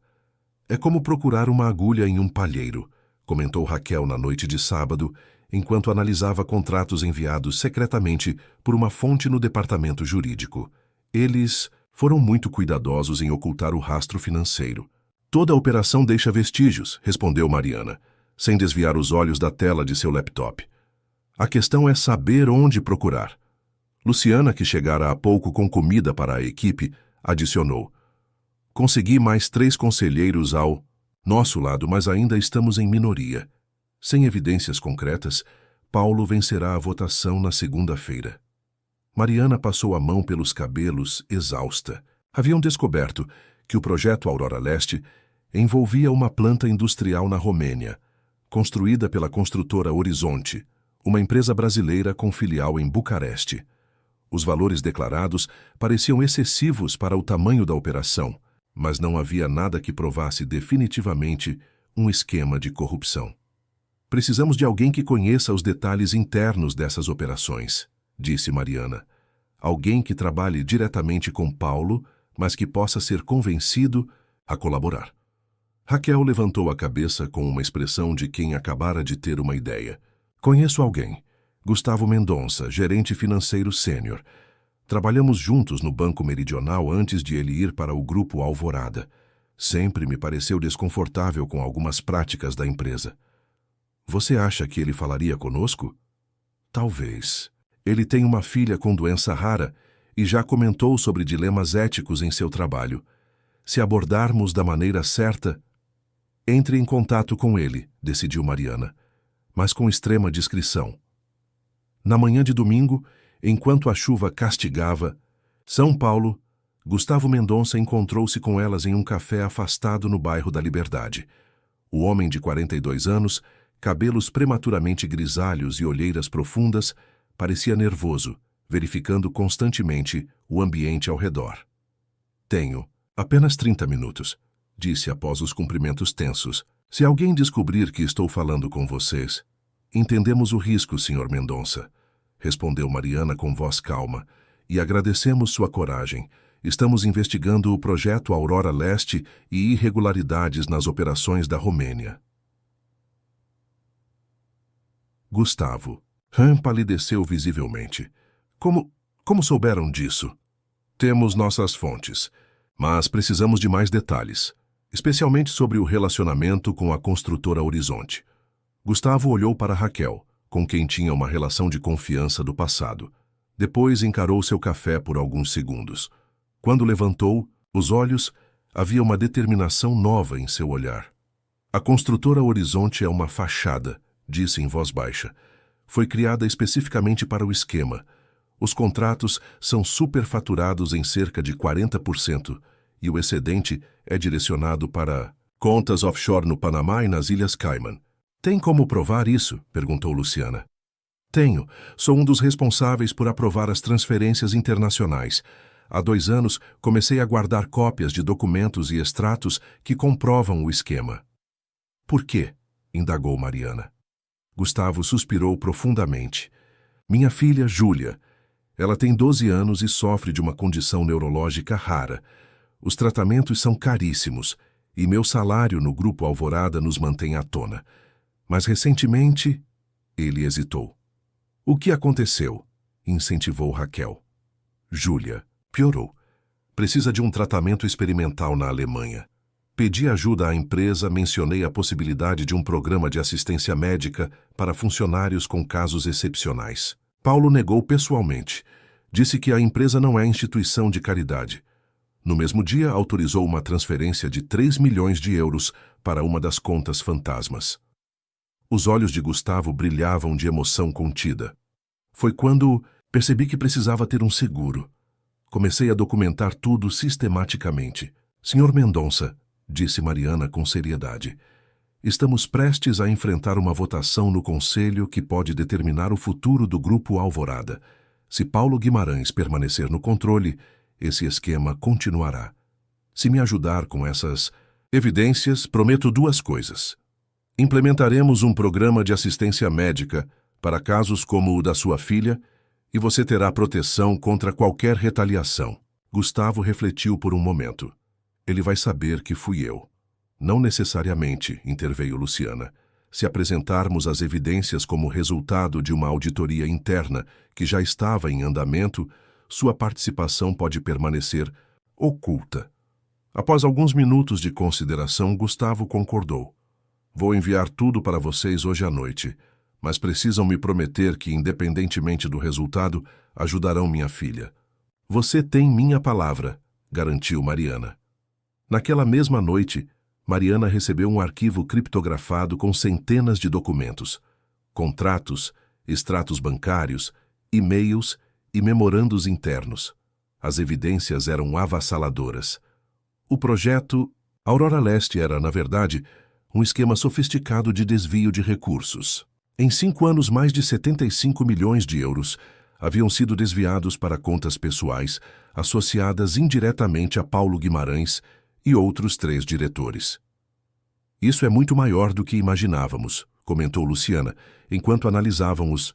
É como procurar uma agulha em um palheiro, comentou Raquel na noite de sábado, enquanto analisava contratos enviados secretamente por uma fonte no departamento jurídico. Eles foram muito cuidadosos em ocultar o rastro financeiro. Toda a operação deixa vestígios, respondeu Mariana, sem desviar os olhos da tela de seu laptop. A questão é saber onde procurar. Luciana, que chegara há pouco com comida para a equipe, adicionou. Consegui mais 3 conselheiros ao nosso lado, mas ainda estamos em minoria. Sem evidências concretas, Paulo vencerá a votação na segunda-feira. Mariana passou a mão pelos cabelos, exausta. Haviam descoberto que o projeto Aurora Leste envolvia uma planta industrial na Romênia, construída pela construtora Horizonte, uma empresa brasileira com filial em Bucareste. Os valores declarados pareciam excessivos para o tamanho da operação, mas não havia nada que provasse definitivamente um esquema de corrupção. Precisamos de alguém que conheça os detalhes internos dessas operações, disse Mariana. Alguém que trabalhe diretamente com Paulo, mas que possa ser convencido a colaborar. Raquel levantou a cabeça com uma expressão de quem acabara de ter uma ideia. Conheço alguém. Gustavo Mendonça, gerente financeiro sênior. Trabalhamos juntos no Banco Meridional antes de ele ir para o Grupo Alvorada. Sempre me pareceu desconfortável com algumas práticas da empresa. Você acha que ele falaria conosco? Talvez. Ele tem uma filha com doença rara e já comentou sobre dilemas éticos em seu trabalho. Se abordarmos da maneira certa, entre em contato com ele, decidiu Mariana, mas com extrema discrição. Na manhã de domingo, enquanto a chuva castigava São Paulo, Gustavo Mendonça encontrou-se com elas em um café afastado no bairro da Liberdade. O homem de 42 anos, cabelos prematuramente grisalhos e olheiras profundas, parecia nervoso, verificando constantemente o ambiente ao redor. Tenho apenas 30 minutos, disse após os cumprimentos tensos. Se alguém descobrir que estou falando com vocês, entendemos o risco, Sr. Mendonça, respondeu Mariana com voz calma, e agradecemos sua coragem. Estamos investigando o projeto Aurora Leste e irregularidades nas operações da Romênia. Gustavo. Han palideceu visivelmente. Como souberam disso? Temos nossas fontes, mas precisamos de mais detalhes, especialmente sobre o relacionamento com a construtora Horizonte. Gustavo olhou para Raquel, com quem tinha uma relação de confiança do passado. Depois encarou seu café por alguns segundos. Quando levantou os olhos, havia uma determinação nova em seu olhar. A construtora Horizonte é uma fachada, disse em voz baixa. Foi criada especificamente para o esquema. Os contratos são superfaturados em cerca de 40% e o excedente é direcionado para contas offshore no Panamá e nas Ilhas Cayman. Tem como provar isso? Perguntou Luciana. Tenho. Sou um dos responsáveis por aprovar as transferências internacionais. Há 2 anos, comecei a guardar cópias de documentos e extratos que comprovam o esquema. Por quê? Indagou Mariana. Gustavo suspirou profundamente. Minha filha, Júlia. Ela tem 12 anos e sofre de uma condição neurológica rara. Os tratamentos são caríssimos e meu salário no Grupo Alvorada nos mantém à tona. Mas recentemente, ele hesitou. O que aconteceu? Incentivou Raquel. Júlia. Piorou. Precisa de um tratamento experimental na Alemanha. Pedi ajuda à empresa, mencionei a possibilidade de um programa de assistência médica para funcionários com casos excepcionais. Paulo negou pessoalmente. Disse que a empresa não é instituição de caridade. No mesmo dia, autorizou uma transferência de 3 milhões de euros para uma das contas fantasmas. Os olhos de Gustavo brilhavam de emoção contida. Foi quando percebi que precisava ter um seguro. Comecei a documentar tudo sistematicamente. Sr. Mendonça, disse Mariana com seriedade, estamos prestes a enfrentar uma votação no Conselho que pode determinar o futuro do Grupo Alvorada. Se Paulo Guimarães permanecer no controle, esse esquema continuará. Se me ajudar com essas evidências, prometo 2 coisas. Implementaremos um programa de assistência médica para casos como o da sua filha e você terá proteção contra qualquer retaliação. Gustavo refletiu por um momento. Ele vai saber que fui eu. Não necessariamente, interveio Luciana. Se apresentarmos as evidências como resultado de uma auditoria interna que já estava em andamento, sua participação pode permanecer oculta. Após alguns minutos de consideração, Gustavo concordou. Vou enviar tudo para vocês hoje à noite, mas precisam me prometer que, independentemente do resultado, ajudarão minha filha. Você tem minha palavra, garantiu Mariana. Naquela mesma noite, Mariana recebeu um arquivo criptografado com centenas de documentos, contratos, extratos bancários, e-mails e memorandos internos. As evidências eram avassaladoras. O projeto Aurora Leste era, na verdade, um esquema sofisticado de desvio de recursos. Em 5 anos, mais de 75 milhões de euros haviam sido desviados para contas pessoais associadas indiretamente a Paulo Guimarães e outros 3 diretores. Isso é muito maior do que imaginávamos, comentou Luciana, enquanto analisavam os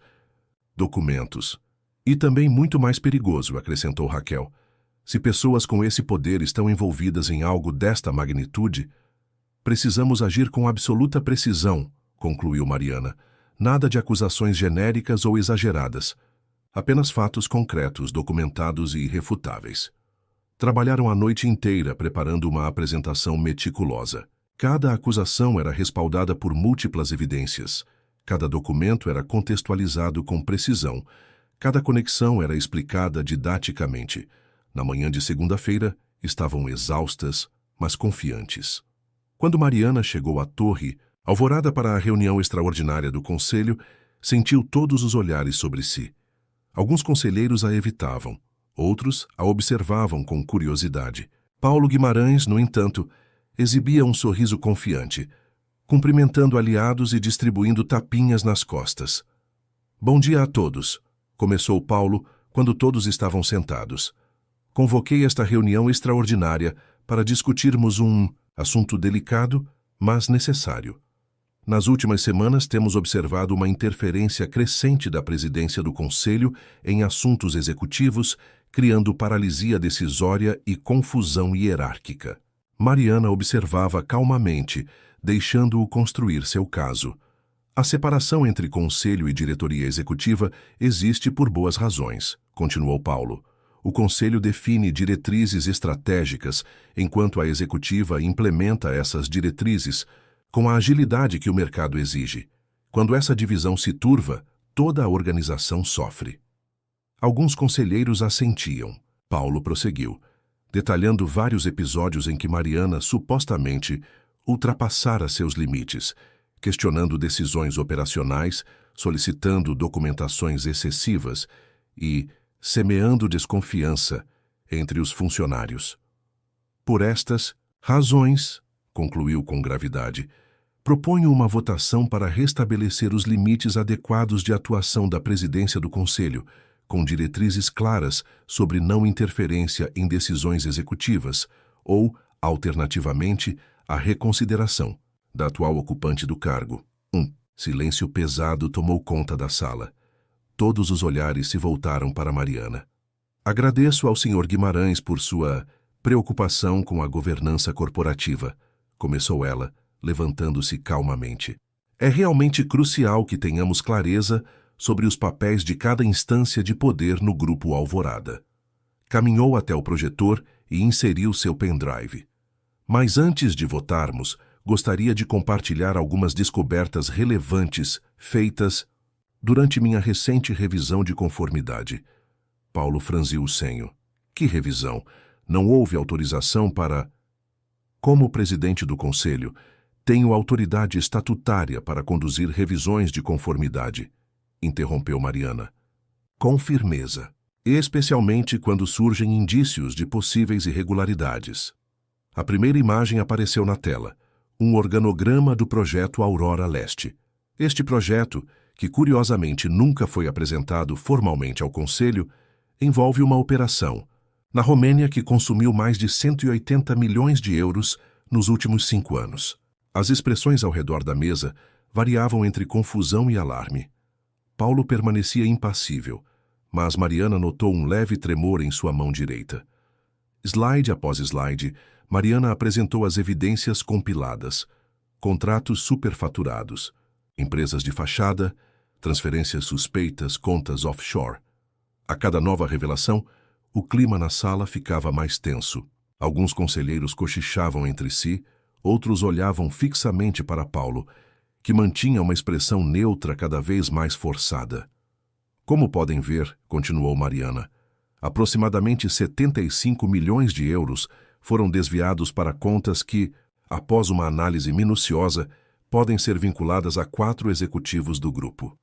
documentos. E também muito mais perigoso, acrescentou Raquel. Se pessoas com esse poder estão envolvidas em algo desta magnitude, precisamos agir com absoluta precisão, concluiu Mariana. Nada de acusações genéricas ou exageradas. Apenas fatos concretos, documentados e irrefutáveis. Trabalharam a noite inteira preparando uma apresentação meticulosa. Cada acusação era respaldada por múltiplas evidências. Cada documento era contextualizado com precisão. Cada conexão era explicada didaticamente. Na manhã de segunda-feira, estavam exaustas, mas confiantes. Quando Mariana chegou à torre, alvorada para a reunião extraordinária do conselho, sentiu todos os olhares sobre si. Alguns conselheiros a evitavam, outros a observavam com curiosidade. Paulo Guimarães, no entanto, exibia um sorriso confiante, cumprimentando aliados e distribuindo tapinhas nas costas. Bom dia a todos, começou Paulo quando todos estavam sentados. Convoquei esta reunião extraordinária para discutirmos um assunto delicado, mas necessário. Nas últimas semanas temos observado uma interferência crescente da presidência do Conselho em assuntos executivos, criando paralisia decisória e confusão hierárquica. Mariana observava calmamente, deixando-o construir seu caso. A separação entre Conselho e diretoria executiva existe por boas razões, continuou Paulo. O Conselho define diretrizes estratégicas, enquanto a executiva implementa essas diretrizes com a agilidade que o mercado exige. Quando essa divisão se turva, toda a organização sofre. Alguns conselheiros assentiam. Paulo prosseguiu, detalhando vários episódios em que Mariana supostamente ultrapassara seus limites, questionando decisões operacionais, solicitando documentações excessivas e semeando desconfiança entre os funcionários. Por estas razões, concluiu com gravidade, proponho uma votação para restabelecer os limites adequados de atuação da presidência do Conselho, com diretrizes claras sobre não interferência em decisões executivas ou, alternativamente, a reconsideração da atual ocupante do cargo. Silêncio pesado tomou conta da sala. Todos os olhares se voltaram para Mariana. Agradeço ao Sr. Guimarães por sua preocupação com a governança corporativa, começou ela, levantando-se calmamente. É realmente crucial que tenhamos clareza sobre os papéis de cada instância de poder no Grupo Alvorada. Caminhou até o projetor e inseriu seu pendrive. Mas antes de votarmos, gostaria de compartilhar algumas descobertas relevantes feitas durante minha recente revisão de conformidade. Paulo franziu o senho. Que revisão? Não houve autorização para... Como presidente do Conselho, tenho autoridade estatutária para conduzir revisões de conformidade, interrompeu Mariana. Com firmeza, especialmente quando surgem indícios de possíveis irregularidades. A primeira imagem apareceu na tela, um organograma do projeto Aurora Leste. Este projeto, que curiosamente nunca foi apresentado formalmente ao Conselho, envolve uma operação na Romênia que consumiu mais de 180 milhões de euros nos últimos 5 anos. As expressões ao redor da mesa variavam entre confusão e alarme. Paulo permanecia impassível, mas Mariana notou um leve tremor em sua mão direita. Slide após slide, Mariana apresentou as evidências compiladas, contratos superfaturados, empresas de fachada, transferências suspeitas, contas offshore. A cada nova revelação, o clima na sala ficava mais tenso. Alguns conselheiros cochichavam entre si, outros olhavam fixamente para Paulo, que mantinha uma expressão neutra cada vez mais forçada. Como podem ver, continuou Mariana, aproximadamente 75 milhões de euros foram desviados para contas que, após uma análise minuciosa, podem ser vinculadas a 4 executivos do grupo.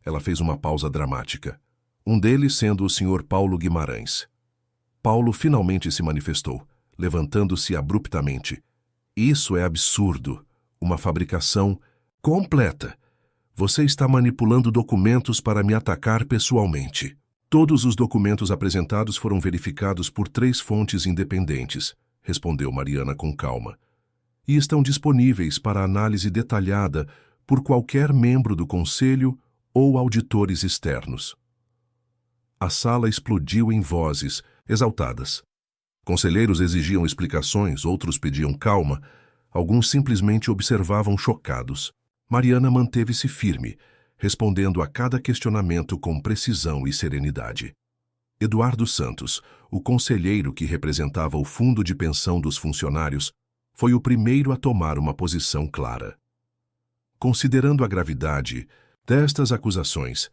Ela fez uma pausa dramática. Um deles sendo o Sr. Paulo Guimarães. Paulo finalmente se manifestou, levantando-se abruptamente. Isso é absurdo. Uma fabricação completa. Você está manipulando documentos para me atacar pessoalmente. Todos os documentos apresentados foram verificados por 3 fontes independentes, respondeu Mariana com calma, e estão disponíveis para análise detalhada por qualquer membro do Conselho ou auditores externos. A sala explodiu em vozes exaltadas. Conselheiros exigiam explicações, outros pediam calma, alguns simplesmente observavam chocados. Mariana manteve-se firme, respondendo a cada questionamento com precisão e serenidade. Eduardo Santos, o conselheiro que representava o fundo de pensão dos funcionários, foi o primeiro a tomar uma posição clara. Considerando a gravidade destas acusações,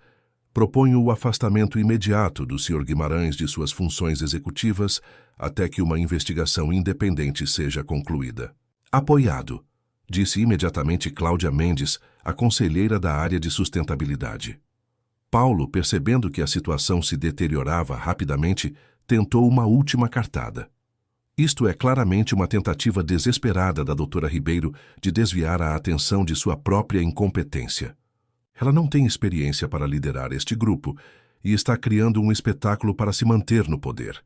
proponho o afastamento imediato do Sr. Guimarães de suas funções executivas até que uma investigação independente seja concluída. Apoiado, disse imediatamente Cláudia Mendes, a conselheira da área de sustentabilidade. Paulo, percebendo que a situação se deteriorava rapidamente, tentou uma última cartada. Isto é claramente uma tentativa desesperada da doutora Ribeiro de desviar a atenção de sua própria incompetência. Ela não tem experiência para liderar este grupo e está criando um espetáculo para se manter no poder.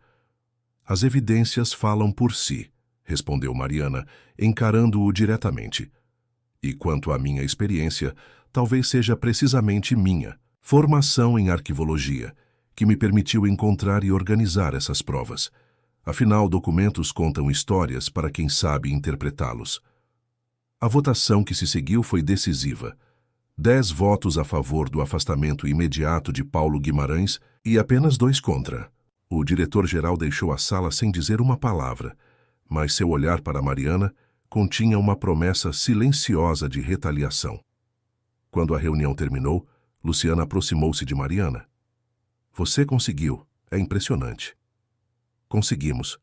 As evidências falam por si, respondeu Mariana, encarando-o diretamente. E quanto à minha experiência, talvez seja precisamente minha formação em arquivologia, que me permitiu encontrar e organizar essas provas. Afinal, documentos contam histórias para quem sabe interpretá-los. A votação que se seguiu foi decisiva. 10 votos a favor do afastamento imediato de Paulo Guimarães e apenas 2 contra. O diretor-geral deixou a sala sem dizer uma palavra, mas seu olhar para Mariana continha uma promessa silenciosa de retaliação. Quando a reunião terminou, Luciana aproximou-se de Mariana. Você conseguiu. É impressionante. Conseguimos,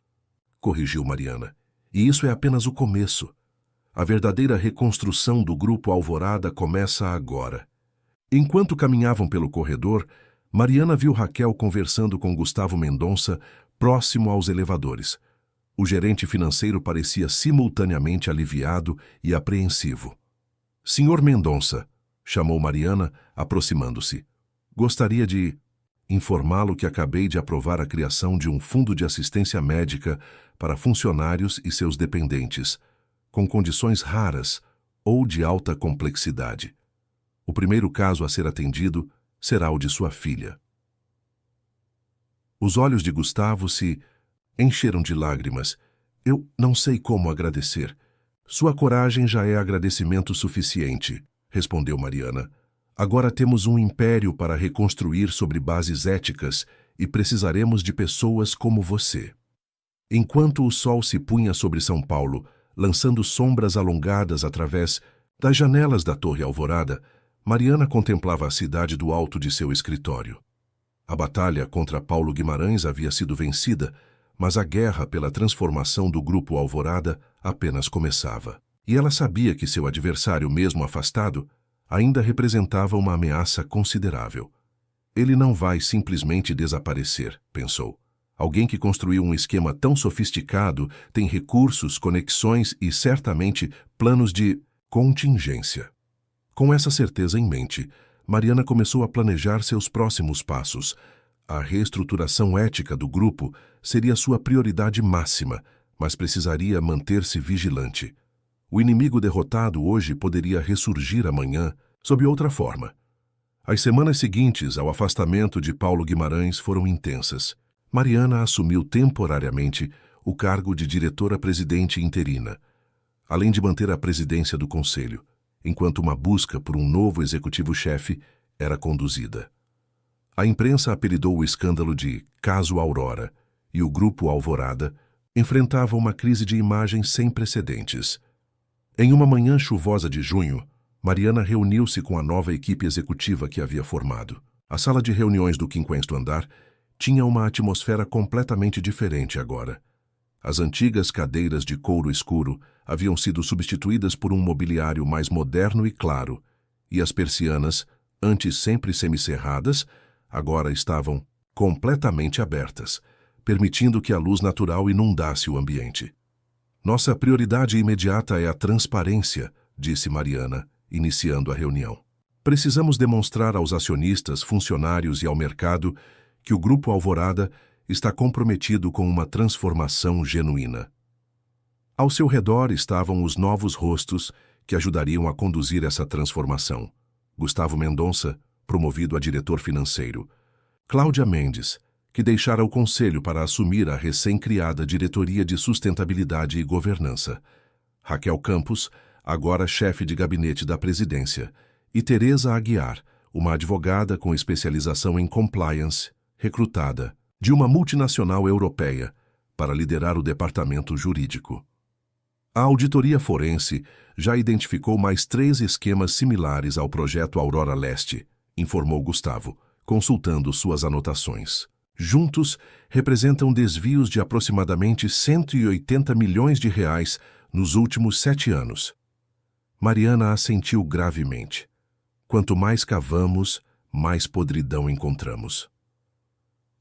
corrigiu Mariana. E isso é apenas o começo. A verdadeira reconstrução do Grupo Alvorada começa agora. Enquanto caminhavam pelo corredor, Mariana viu Raquel conversando com Gustavo Mendonça, próximo aos elevadores. O gerente financeiro parecia simultaneamente aliviado e apreensivo. Senhor Mendonça, chamou Mariana, aproximando-se. Gostaria de informá-lo que acabei de aprovar a criação de um fundo de assistência médica para funcionários e seus dependentes, com condições raras ou de alta complexidade. O primeiro caso a ser atendido será o de sua filha. Os olhos de Gustavo se encheram de lágrimas. Eu não sei como agradecer. Sua coragem já é agradecimento suficiente, respondeu Mariana. Agora temos um império para reconstruir sobre bases éticas e precisaremos de pessoas como você. Enquanto o sol se punha sobre São Paulo, lançando sombras alongadas através das janelas da Torre Alvorada, Mariana contemplava a cidade do alto de seu escritório. A batalha contra Paulo Guimarães havia sido vencida, mas a guerra pela transformação do Grupo Alvorada apenas começava. E ela sabia que seu adversário, mesmo afastado, ainda representava uma ameaça considerável. Ele não vai simplesmente desaparecer, pensou. Alguém que construiu um esquema tão sofisticado tem recursos, conexões e, certamente, planos de contingência. Com essa certeza em mente, Mariana começou a planejar seus próximos passos. A reestruturação ética do grupo seria sua prioridade máxima, mas precisaria manter-se vigilante. O inimigo derrotado hoje poderia ressurgir amanhã sob outra forma. As semanas seguintes ao afastamento de Paulo Guimarães foram intensas. Mariana assumiu temporariamente o cargo de diretora-presidente interina, além de manter a presidência do conselho, enquanto uma busca por um novo executivo-chefe era conduzida. A imprensa apelidou o escândalo de Caso Aurora, e o Grupo Alvorada enfrentava uma crise de imagem sem precedentes. Em uma manhã chuvosa de junho, Mariana reuniu-se com a nova equipe executiva que havia formado. A sala de reuniões do 50º andar tinha uma atmosfera completamente diferente agora. As antigas cadeiras de couro escuro haviam sido substituídas por um mobiliário mais moderno e claro, e as persianas, antes sempre semicerradas, agora estavam completamente abertas, permitindo que a luz natural inundasse o ambiente. Nossa prioridade imediata é a transparência, disse Mariana, iniciando a reunião. Precisamos demonstrar aos acionistas, funcionários e ao mercado que o Grupo Alvorada está comprometido com uma transformação genuína. Ao seu redor estavam os novos rostos que ajudariam a conduzir essa transformação. Gustavo Mendonça, promovido a diretor financeiro. Cláudia Mendes, que deixara o conselho para assumir a recém-criada Diretoria de Sustentabilidade e Governança. Raquel Campos, agora chefe de gabinete da presidência. E Teresa Aguiar, uma advogada com especialização em compliance, recrutada de uma multinacional europeia para liderar o departamento jurídico. A auditoria forense já identificou mais 3 esquemas similares ao projeto Aurora Leste, informou Gustavo, consultando suas anotações. Juntos, representam desvios de aproximadamente 180 milhões de reais nos últimos 7 anos. Mariana assentiu gravemente. Quanto mais cavamos, mais podridão encontramos.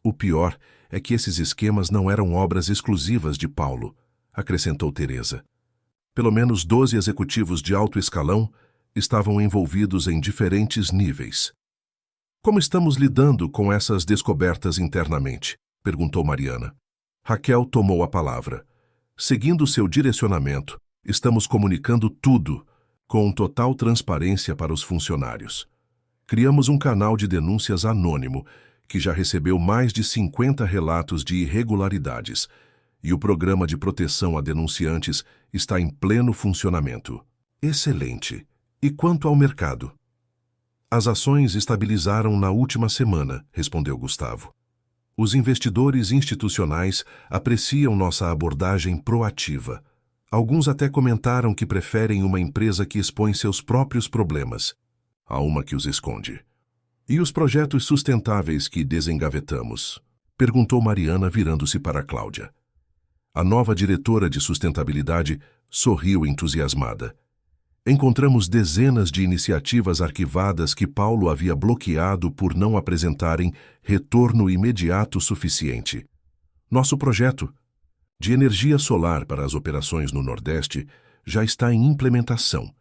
O pior é que esses esquemas não eram obras exclusivas de Paulo, acrescentou Teresa. Pelo menos 12 executivos de alto escalão estavam envolvidos em diferentes níveis. Como estamos lidando com essas descobertas internamente? Perguntou Mariana. Raquel tomou a palavra. Seguindo seu direcionamento, estamos comunicando tudo, com total transparência para os funcionários. Criamos um canal de denúncias anônimo, que já recebeu mais de 50 relatos de irregularidades, e o programa de proteção a denunciantes está em pleno funcionamento. Excelente. E quanto ao mercado? As ações estabilizaram na última semana, respondeu Gustavo. Os investidores institucionais apreciam nossa abordagem proativa. Alguns até comentaram que preferem uma empresa que expõe seus próprios problemas a uma que os esconde. E os projetos sustentáveis que desengavetamos? Perguntou Mariana, virando-se para Cláudia. A nova diretora de sustentabilidade sorriu entusiasmada. Encontramos dezenas de iniciativas arquivadas que Paulo havia bloqueado por não apresentarem retorno imediato suficiente. Nosso projeto de energia solar para as operações no Nordeste já está em implementação,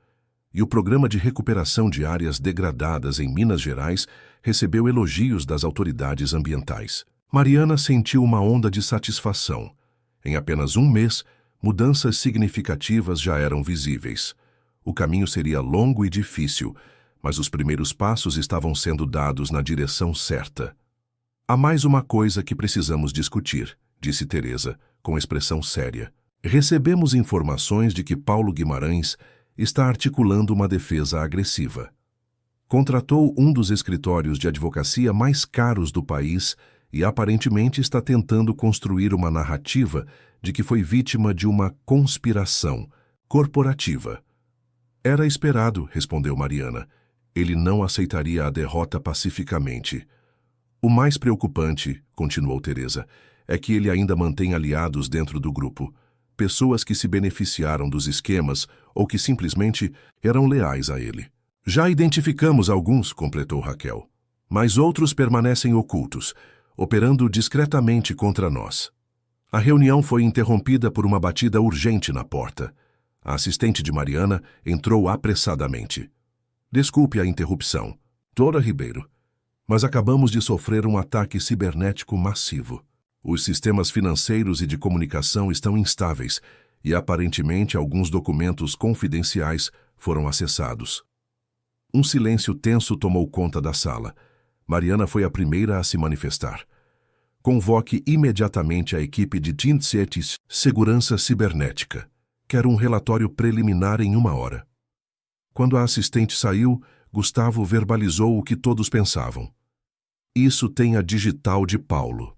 e o programa de recuperação de áreas degradadas em Minas Gerais recebeu elogios das autoridades ambientais. Mariana sentiu uma onda de satisfação. Em apenas um mês, mudanças significativas já eram visíveis. O caminho seria longo e difícil, mas os primeiros passos estavam sendo dados na direção certa. Há mais uma coisa que precisamos discutir, disse Teresa, com expressão séria. Recebemos informações de que Paulo Guimarães está articulando uma defesa agressiva. Contratou um dos escritórios de advocacia mais caros do país e aparentemente está tentando construir uma narrativa de que foi vítima de uma conspiração corporativa. Era esperado, respondeu Mariana. Ele não aceitaria a derrota pacificamente. O mais preocupante, continuou Teresa, é que ele ainda mantém aliados dentro do grupo, pessoas que se beneficiaram dos esquemas ou que simplesmente eram leais a ele. Já identificamos alguns, completou Raquel, mas outros permanecem ocultos, operando discretamente contra nós. A reunião foi interrompida por uma batida urgente na porta. A assistente de Mariana entrou apressadamente. Desculpe a interrupção, Dora Ribeiro, mas acabamos de sofrer um ataque cibernético massivo. Os sistemas financeiros e de comunicação estão instáveis e aparentemente alguns documentos confidenciais foram acessados. Um silêncio tenso tomou conta da sala. Mariana foi a primeira a se manifestar. Convoque imediatamente a equipe de Tintsetis Segurança Cibernética. Quero um relatório preliminar em 1 hora. Quando a assistente saiu, Gustavo verbalizou o que todos pensavam. Isso tem a digital de Paulo.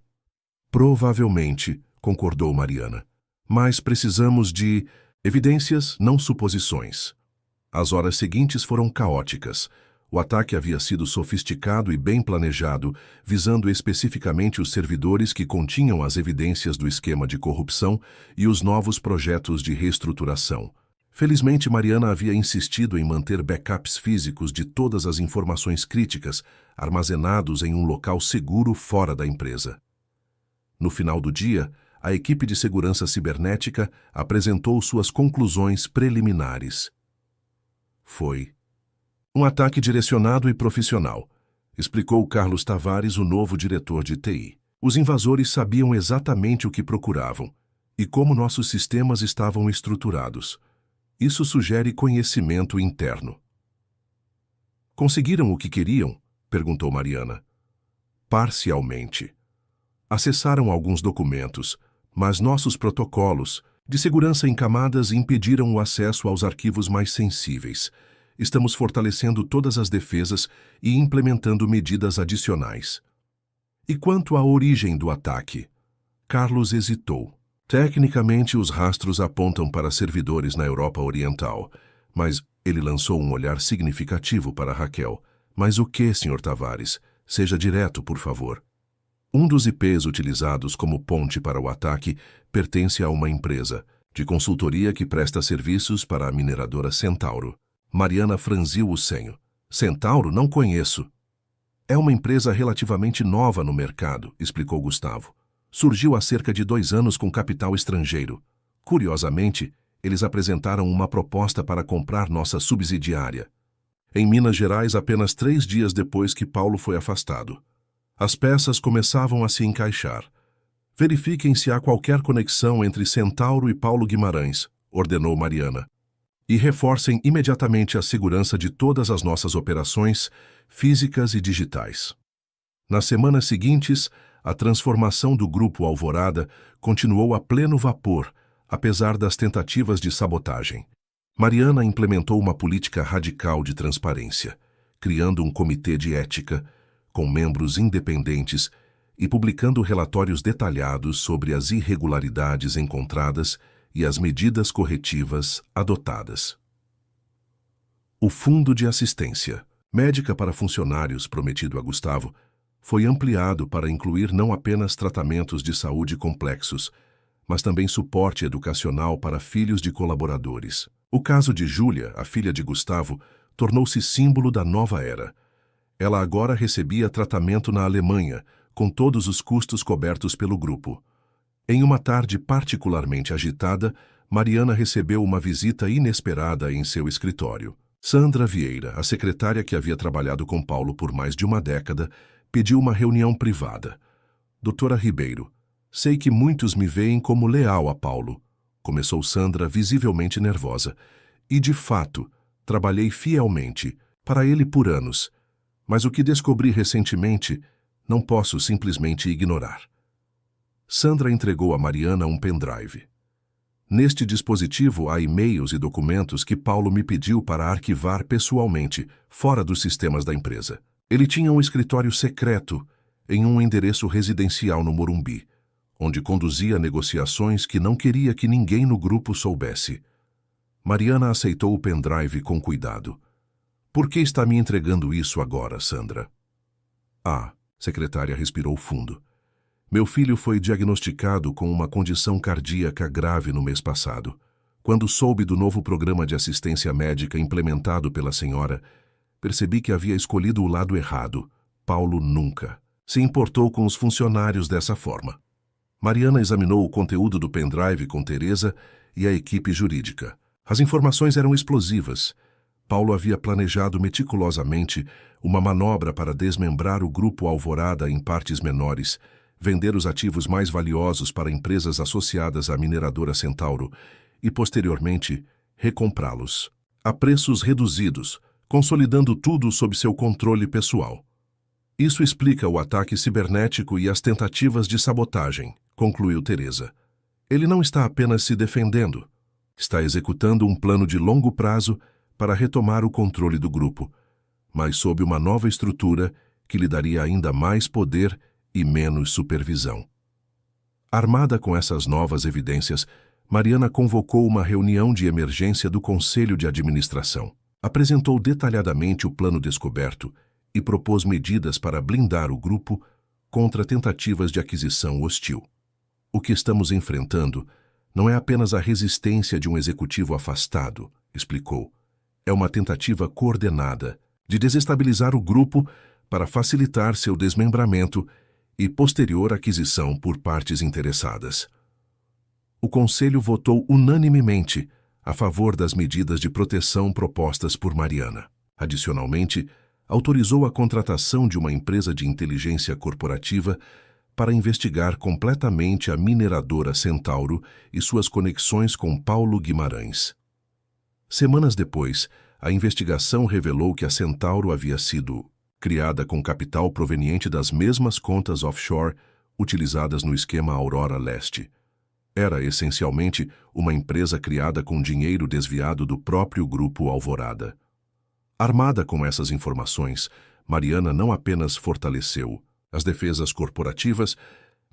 Provavelmente, concordou Mariana. Mas precisamos de evidências, não suposições. As horas seguintes foram caóticas. O ataque havia sido sofisticado e bem planejado, visando especificamente os servidores que continham as evidências do esquema de corrupção e os novos projetos de reestruturação. Felizmente, Mariana havia insistido em manter backups físicos de todas as informações críticas, armazenados em um local seguro fora da empresa. No final do dia, a equipe de segurança cibernética apresentou suas conclusões preliminares. Foi um ataque direcionado e profissional, explicou Carlos Tavares, o novo diretor de TI. Os invasores sabiam exatamente o que procuravam e como nossos sistemas estavam estruturados. Isso sugere conhecimento interno. Conseguiram o que queriam? Perguntou Mariana. Parcialmente. Acessaram alguns documentos, mas nossos protocolos de segurança em camadas impediram o acesso aos arquivos mais sensíveis. estamos fortalecendo todas as defesas e implementando medidas adicionais. E quanto à origem do ataque? Carlos hesitou. Tecnicamente, os rastros apontam para servidores na Europa Oriental, mas ele lançou um olhar significativo para Raquel. Mas o que, Sr. Tavares? Seja direto, por favor. Um dos IPs utilizados como ponte para o ataque pertence a uma empresa de consultoria que presta serviços para a mineradora Centauro. Mariana franziu o senho. Centauro? Não conheço. É uma empresa relativamente nova no mercado, explicou Gustavo. Surgiu há cerca de 2 anos com capital estrangeiro. Curiosamente, eles apresentaram uma proposta para comprar nossa subsidiária. Em Minas Gerais, apenas 3 dias depois que Paulo foi afastado. As peças começavam a se encaixar. Verifiquem se há qualquer conexão entre Centauro e Paulo Guimarães, ordenou Mariana. E reforcem imediatamente a segurança de todas as nossas operações, físicas e digitais. Nas semanas seguintes, a transformação do Grupo Alvorada continuou a pleno vapor, apesar das tentativas de sabotagem. Mariana implementou uma política radical de transparência, criando um comitê de ética, com membros independentes, e publicando relatórios detalhados sobre as irregularidades encontradas e as medidas corretivas adotadas. O Fundo de Assistência Médica para Funcionários prometido a Gustavo foi ampliado para incluir não apenas tratamentos de saúde complexos, mas também suporte educacional para filhos de colaboradores. O caso de Júlia, a filha de Gustavo, tornou-se símbolo da nova era. Ela agora recebia tratamento na Alemanha, com todos os custos cobertos pelo grupo. Em uma tarde particularmente agitada, Mariana recebeu uma visita inesperada em seu escritório. Sandra Vieira, a secretária que havia trabalhado com Paulo por mais de uma década, pediu uma reunião privada. Doutora Ribeiro, sei que muitos me veem como leal a Paulo, começou Sandra visivelmente nervosa. E, de fato, trabalhei fielmente para ele por anos. Mas o que descobri recentemente não posso simplesmente ignorar. Sandra entregou a Mariana um pendrive. Neste dispositivo há e-mails e documentos que Paulo me pediu para arquivar pessoalmente, fora dos sistemas da empresa. Ele tinha um escritório secreto em um endereço residencial no Morumbi, onde conduzia negociações que não queria que ninguém no grupo soubesse. Mariana aceitou o pendrive com cuidado. Por que está me entregando isso agora, Sandra? Ah, secretária respirou fundo. Meu filho foi diagnosticado com uma condição cardíaca grave no mês passado. Quando soube do novo programa de assistência médica implementado pela senhora, percebi que havia escolhido o lado errado. Paulo nunca se importou com os funcionários dessa forma. Mariana examinou o conteúdo do pendrive com Teresa e a equipe jurídica. As informações eram explosivas. Paulo havia planejado meticulosamente uma manobra para desmembrar o Grupo Alvorada em partes menores, vender os ativos mais valiosos para empresas associadas à mineradora Centauro e, posteriormente, recomprá-los a preços reduzidos, consolidando tudo sob seu controle pessoal. Isso explica o ataque cibernético e as tentativas de sabotagem, concluiu Teresa. Ele não está apenas se defendendo, está executando um plano de longo prazo para retomar o controle do grupo, mas sob uma nova estrutura que lhe daria ainda mais poder e menos supervisão. Armada com essas novas evidências, Mariana convocou uma reunião de emergência do Conselho de Administração. Apresentou detalhadamente o plano descoberto e propôs medidas para blindar o grupo contra tentativas de aquisição hostil. O que estamos enfrentando não é apenas a resistência de um executivo afastado, explicou. É uma tentativa coordenada de desestabilizar o grupo para facilitar seu desmembramento e posterior aquisição por partes interessadas. O Conselho votou unanimemente a favor das medidas de proteção propostas por Mariana. Adicionalmente, autorizou a contratação de uma empresa de inteligência corporativa para investigar completamente a mineradora Centauro e suas conexões com Paulo Guimarães. Semanas depois, a investigação revelou que a Centauro havia sido criada com capital proveniente das mesmas contas offshore utilizadas no esquema Aurora Leste. Era, essencialmente, uma empresa criada com dinheiro desviado do próprio Grupo Alvorada. Armada com essas informações, Mariana não apenas fortaleceu as defesas corporativas,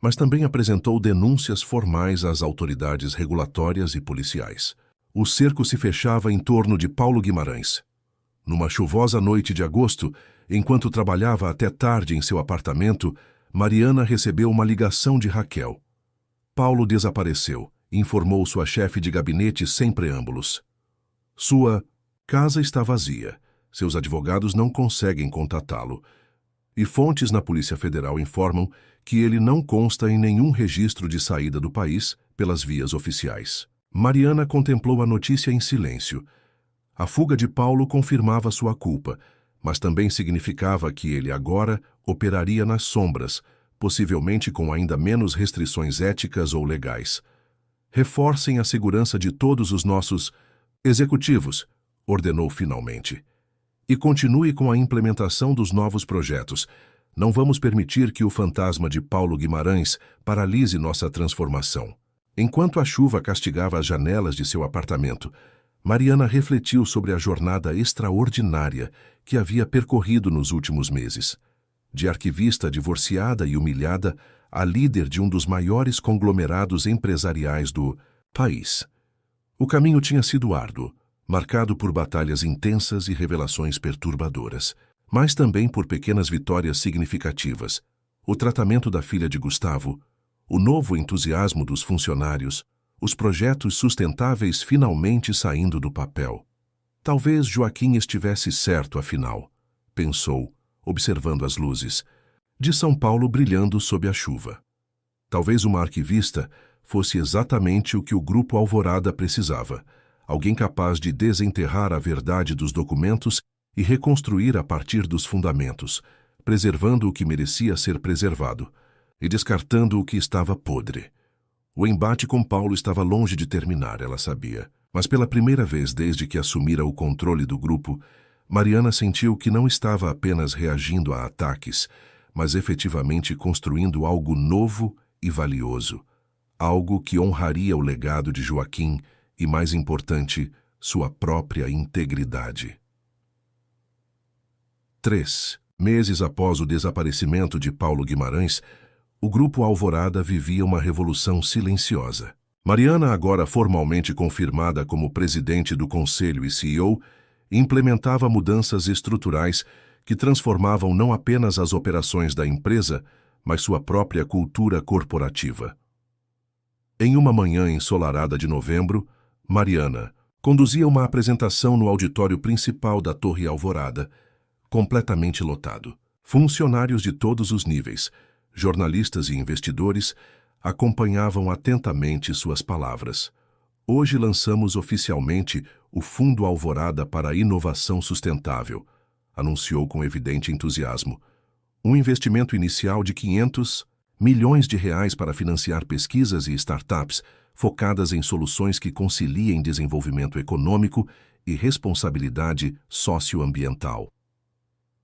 mas também apresentou denúncias formais às autoridades regulatórias e policiais. O cerco se fechava em torno de Paulo Guimarães. Numa chuvosa noite de agosto, enquanto trabalhava até tarde em seu apartamento, Mariana recebeu uma ligação de Raquel. Paulo desapareceu, informou sua chefe de gabinete sem preâmbulos. Sua casa está vazia. Seus advogados não conseguem contatá-lo. E fontes na Polícia Federal informam que ele não consta em nenhum registro de saída do país pelas vias oficiais. Mariana contemplou a notícia em silêncio. A fuga de Paulo confirmava sua culpa, mas também significava que ele agora operaria nas sombras, possivelmente com ainda menos restrições éticas ou legais. Reforcem a segurança de todos os nossos executivos, ordenou finalmente. E continue com a implementação dos novos projetos. Não vamos permitir que o fantasma de Paulo Guimarães paralise nossa transformação. Enquanto a chuva castigava as janelas de seu apartamento, Mariana refletiu sobre a jornada extraordinária que havia percorrido nos últimos meses. De arquivista divorciada e humilhada a líder de um dos maiores conglomerados empresariais do país. O caminho tinha sido árduo, marcado por batalhas intensas e revelações perturbadoras, mas também por pequenas vitórias significativas. O tratamento da filha de Gustavo, o novo entusiasmo dos funcionários, os projetos sustentáveis finalmente saindo do papel. Talvez Joaquim estivesse certo, afinal, pensou, observando as luzes, de São Paulo brilhando sob a chuva. Talvez uma arquivista fosse exatamente o que o Grupo Alvorada precisava, alguém capaz de desenterrar a verdade dos documentos e reconstruir a partir dos fundamentos, preservando o que merecia ser preservado e descartando o que estava podre. O embate com Paulo estava longe de terminar, ela sabia, mas pela primeira vez desde que assumira o controle do grupo, Mariana sentiu que não estava apenas reagindo a ataques, mas efetivamente construindo algo novo e valioso, algo que honraria o legado de Joaquim e, mais importante, sua própria integridade. 3 meses após o desaparecimento de Paulo Guimarães, o Grupo Alvorada vivia uma revolução silenciosa. Mariana, agora formalmente confirmada como presidente do Conselho e CEO, implementava mudanças estruturais que transformavam não apenas as operações da empresa, mas sua própria cultura corporativa. Em uma manhã ensolarada de novembro, Mariana conduzia uma apresentação no auditório principal da Torre Alvorada, completamente lotado. Funcionários de todos os níveis, jornalistas e investidores, acompanhavam atentamente suas palavras. Hoje lançamos oficialmente o Fundo Alvorada para a Inovação Sustentável, anunciou com evidente entusiasmo. Um investimento inicial de 500 milhões de reais para financiar pesquisas e startups focadas em soluções que conciliem desenvolvimento econômico e responsabilidade socioambiental.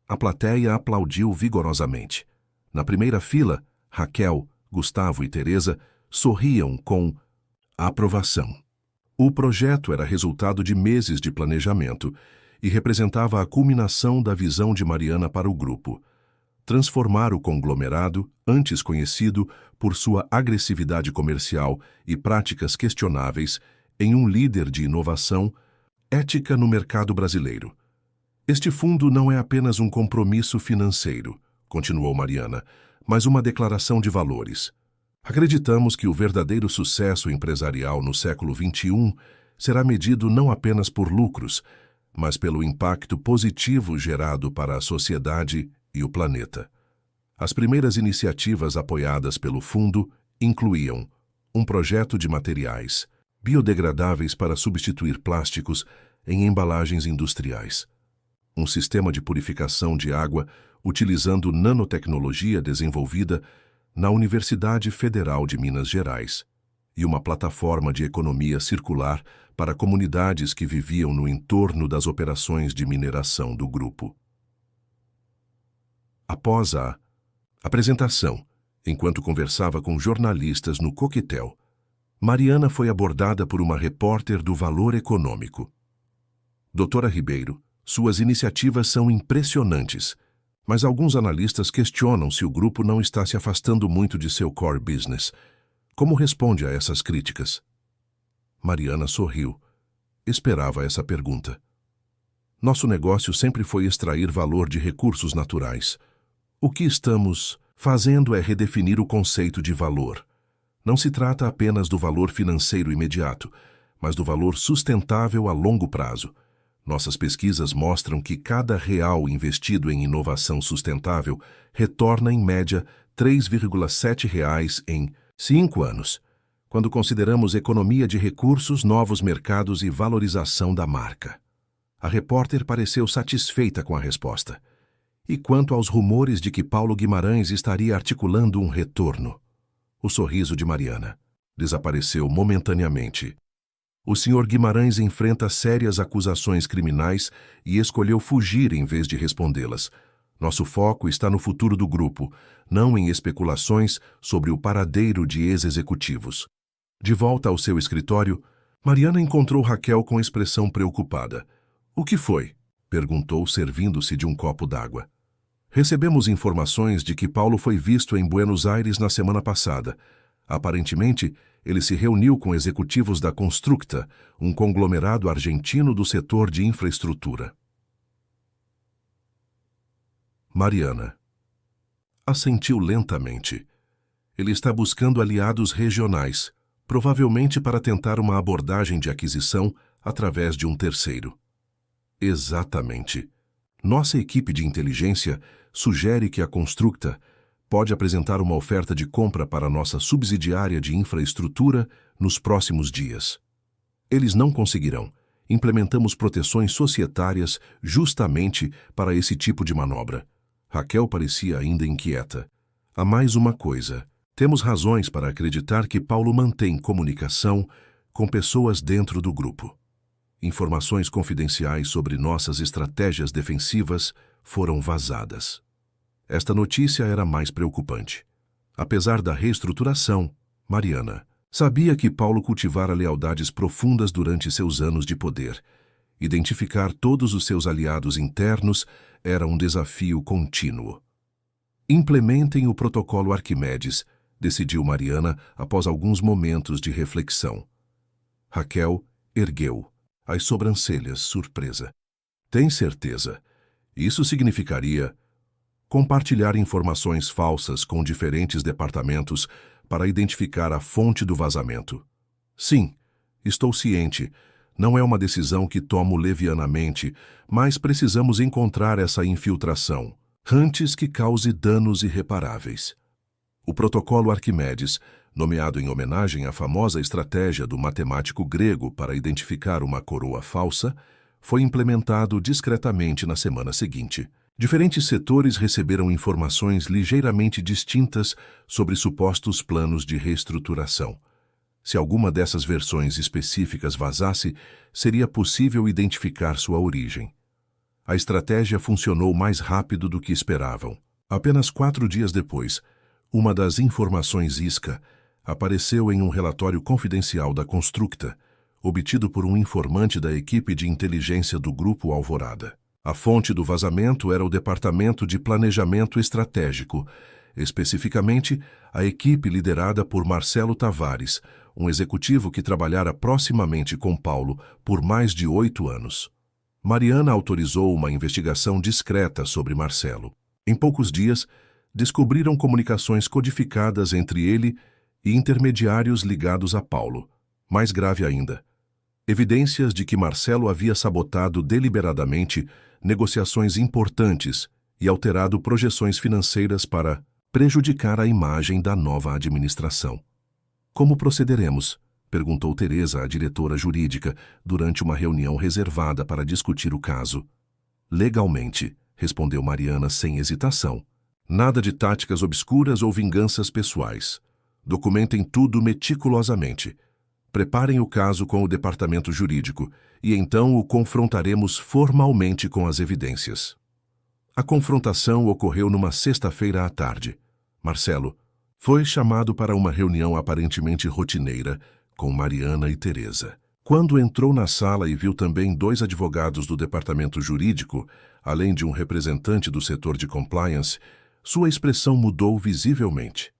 A plateia aplaudiu vigorosamente. Na primeira fila, Raquel, Gustavo e Teresa sorriam com a aprovação. O projeto era resultado de meses de planejamento e representava a culminação da visão de Mariana para o grupo: transformar o conglomerado, antes conhecido por sua agressividade comercial e práticas questionáveis, em um líder de inovação ética no mercado brasileiro. Este fundo não é apenas um compromisso financeiro, continuou Mariana, mas uma declaração de valores. Acreditamos que o verdadeiro sucesso empresarial no século XXI será medido não apenas por lucros, mas pelo impacto positivo gerado para a sociedade e o planeta. As primeiras iniciativas apoiadas pelo fundo incluíam um projeto de materiais biodegradáveis para substituir plásticos em embalagens industriais, um sistema de purificação de água utilizando nanotecnologia desenvolvida na Universidade Federal de Minas Gerais e uma plataforma de economia circular para comunidades que viviam no entorno das operações de mineração do grupo. Após a apresentação, enquanto conversava com jornalistas no coquetel, Mariana foi abordada por uma repórter do Valor Econômico. Doutora Ribeiro, Suas iniciativas são impressionantes, mas alguns analistas questionam se o grupo não está se afastando muito de seu core business. Como responde a essas críticas? Mariana sorriu. Esperava essa pergunta. Nosso negócio sempre foi extrair valor de recursos naturais. O que estamos fazendo é redefinir o conceito de valor. Não se trata apenas do valor financeiro imediato, mas do valor sustentável a longo prazo. Nossas pesquisas mostram que cada real investido em inovação sustentável retorna, em média, R$ 3,7 em 5 anos, quando consideramos economia de recursos, novos mercados e valorização da marca. A repórter pareceu satisfeita com a resposta. E quanto aos rumores de que Paulo Guimarães estaria articulando um retorno? O sorriso de Mariana desapareceu momentaneamente. O Sr. Guimarães enfrenta sérias acusações criminais e escolheu fugir em vez de respondê-las. Nosso foco está no futuro do grupo, não em especulações sobre o paradeiro de ex-executivos. De volta ao seu escritório, Mariana encontrou Raquel com expressão preocupada. O que foi? Perguntou, servindo-se de um copo d'água. Recebemos informações de que Paulo foi visto em Buenos Aires na semana passada. Aparentemente, ele se reuniu com executivos da Constructa, um conglomerado argentino do setor de infraestrutura. Mariana assentiu lentamente. Ele está buscando aliados regionais, provavelmente para tentar uma abordagem de aquisição através de um terceiro. Exatamente. Nossa equipe de inteligência sugere que a Constructa pode apresentar uma oferta de compra para nossa subsidiária de infraestrutura nos próximos dias. Eles não conseguirão. Implementamos proteções societárias justamente para esse tipo de manobra. Raquel parecia ainda inquieta. Há mais uma coisa. Temos razões para acreditar que Paulo mantém comunicação com pessoas dentro do grupo. Informações confidenciais sobre nossas estratégias defensivas foram vazadas. Esta notícia era mais preocupante. Apesar da reestruturação, Mariana sabia que Paulo cultivara lealdades profundas durante seus anos de poder. Identificar todos os seus aliados internos era um desafio contínuo. Implementem o protocolo Arquimedes, decidiu Mariana após alguns momentos de reflexão. Raquel ergueu as sobrancelhas, surpresa. Tem certeza? Isso significaria compartilhar informações falsas com diferentes departamentos para identificar a fonte do vazamento. Sim, estou ciente. Não é uma decisão que tomo levianamente, mas precisamos encontrar essa infiltração, antes que cause danos irreparáveis. O protocolo Arquimedes, nomeado em homenagem à famosa estratégia do matemático grego para identificar uma coroa falsa, foi implementado discretamente na semana seguinte. Diferentes setores receberam informações ligeiramente distintas sobre supostos planos de reestruturação. Se alguma dessas versões específicas vazasse, seria possível identificar sua origem. A estratégia funcionou mais rápido do que esperavam. Apenas 4 dias depois, uma das informações isca apareceu em um relatório confidencial da Constructa, obtido por um informante da equipe de inteligência do Grupo Alvorada. A fonte do vazamento era o Departamento de Planejamento Estratégico, especificamente a equipe liderada por Marcelo Tavares, um executivo que trabalhara proximamente com Paulo por mais de 8 anos. Mariana autorizou uma investigação discreta sobre Marcelo. Em poucos dias, descobriram comunicações codificadas entre ele e intermediários ligados a Paulo. Mais grave ainda, evidências de que Marcelo havia sabotado deliberadamente negociações importantes e alterado projeções financeiras para prejudicar a imagem da nova administração. Como procederemos? Perguntou Teresa à diretora jurídica durante uma reunião reservada para discutir o caso. Legalmente, respondeu Mariana sem hesitação. Nada de táticas obscuras ou vinganças pessoais. Documentem tudo meticulosamente. Preparem o caso com o departamento jurídico e então o confrontaremos formalmente com as evidências. A confrontação ocorreu numa sexta-feira à tarde. Marcelo foi chamado para uma reunião aparentemente rotineira com Mariana e Teresa. Quando entrou na sala e viu também 2 advogados do departamento jurídico, além de um representante do setor de compliance, sua expressão mudou visivelmente.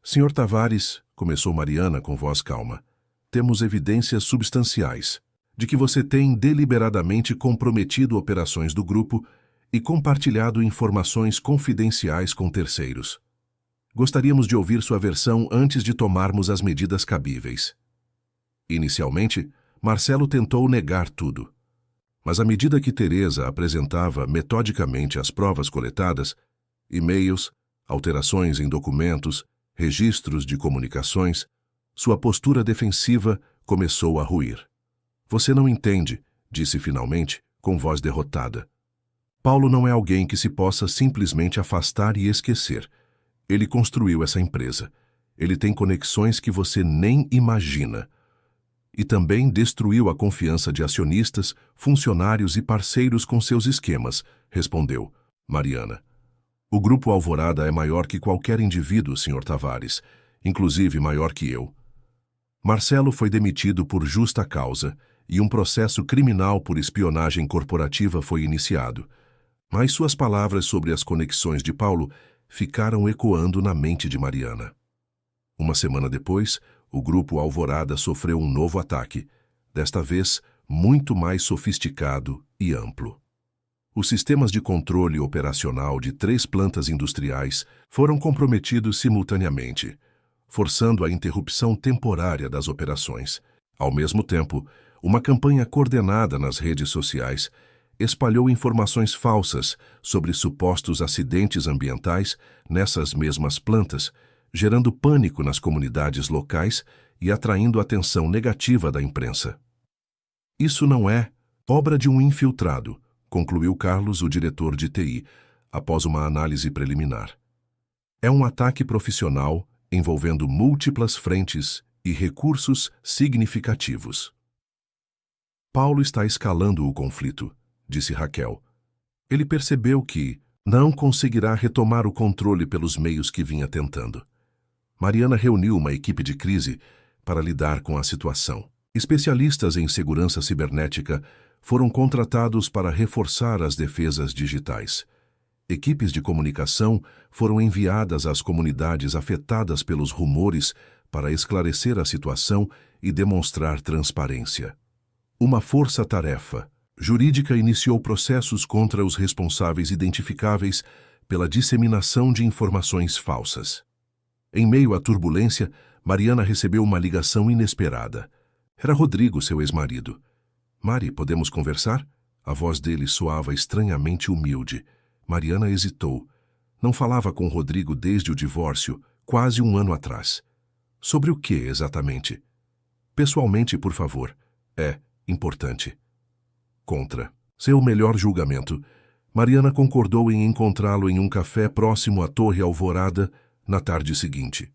Sr. Tavares, começou Mariana com voz calma, temos evidências substanciais de que você tem deliberadamente comprometido operações do grupo e compartilhado informações confidenciais com terceiros. Gostaríamos de ouvir sua versão antes de tomarmos as medidas cabíveis. Inicialmente, Marcelo tentou negar tudo. Mas à medida que Teresa apresentava metodicamente as provas coletadas, e-mails, alterações em documentos, registros de comunicações, sua postura defensiva começou a ruir. Você não entende, disse finalmente, com voz derrotada. Paulo não é alguém que se possa simplesmente afastar e esquecer. Ele construiu essa empresa. Ele tem conexões que você nem imagina. E também destruiu a confiança de acionistas, funcionários e parceiros com seus esquemas, respondeu Mariana. O Grupo Alvorada é maior que qualquer indivíduo, Sr. Tavares, inclusive maior que eu. Marcelo foi demitido por justa causa e um processo criminal por espionagem corporativa foi iniciado. Mas suas palavras sobre as conexões de Paulo ficaram ecoando na mente de Mariana. Uma semana depois, o Grupo Alvorada sofreu um novo ataque, desta vez muito mais sofisticado e amplo. Os sistemas de controle operacional de 3 plantas industriais foram comprometidos simultaneamente, forçando a interrupção temporária das operações. Ao mesmo tempo, uma campanha coordenada nas redes sociais espalhou informações falsas sobre supostos acidentes ambientais nessas mesmas plantas, gerando pânico nas comunidades locais e atraindo atenção negativa da imprensa. Isso não é obra de um infiltrado, concluiu Carlos, o diretor de TI, após uma análise preliminar. É um ataque profissional envolvendo múltiplas frentes e recursos significativos. Paulo está escalando o conflito, disse Raquel. Ele percebeu que não conseguirá retomar o controle pelos meios que vinha tentando. Mariana reuniu uma equipe de crise para lidar com a situação. Especialistas em segurança cibernética foram contratados para reforçar as defesas digitais. Equipes de comunicação foram enviadas às comunidades afetadas pelos rumores para esclarecer a situação e demonstrar transparência. Uma força-tarefa jurídica iniciou processos contra os responsáveis identificáveis pela disseminação de informações falsas. Em meio à turbulência, Mariana recebeu uma ligação inesperada. Era Rodrigo, seu ex-marido. Mari, podemos conversar? A voz dele soava estranhamente humilde. Mariana hesitou. Não falava com Rodrigo desde o divórcio, quase 1 ano atrás. Sobre o que, exatamente? Pessoalmente, por favor. É importante. Contra seu melhor julgamento, Mariana concordou em encontrá-lo em um café próximo à Torre Alvorada na tarde seguinte.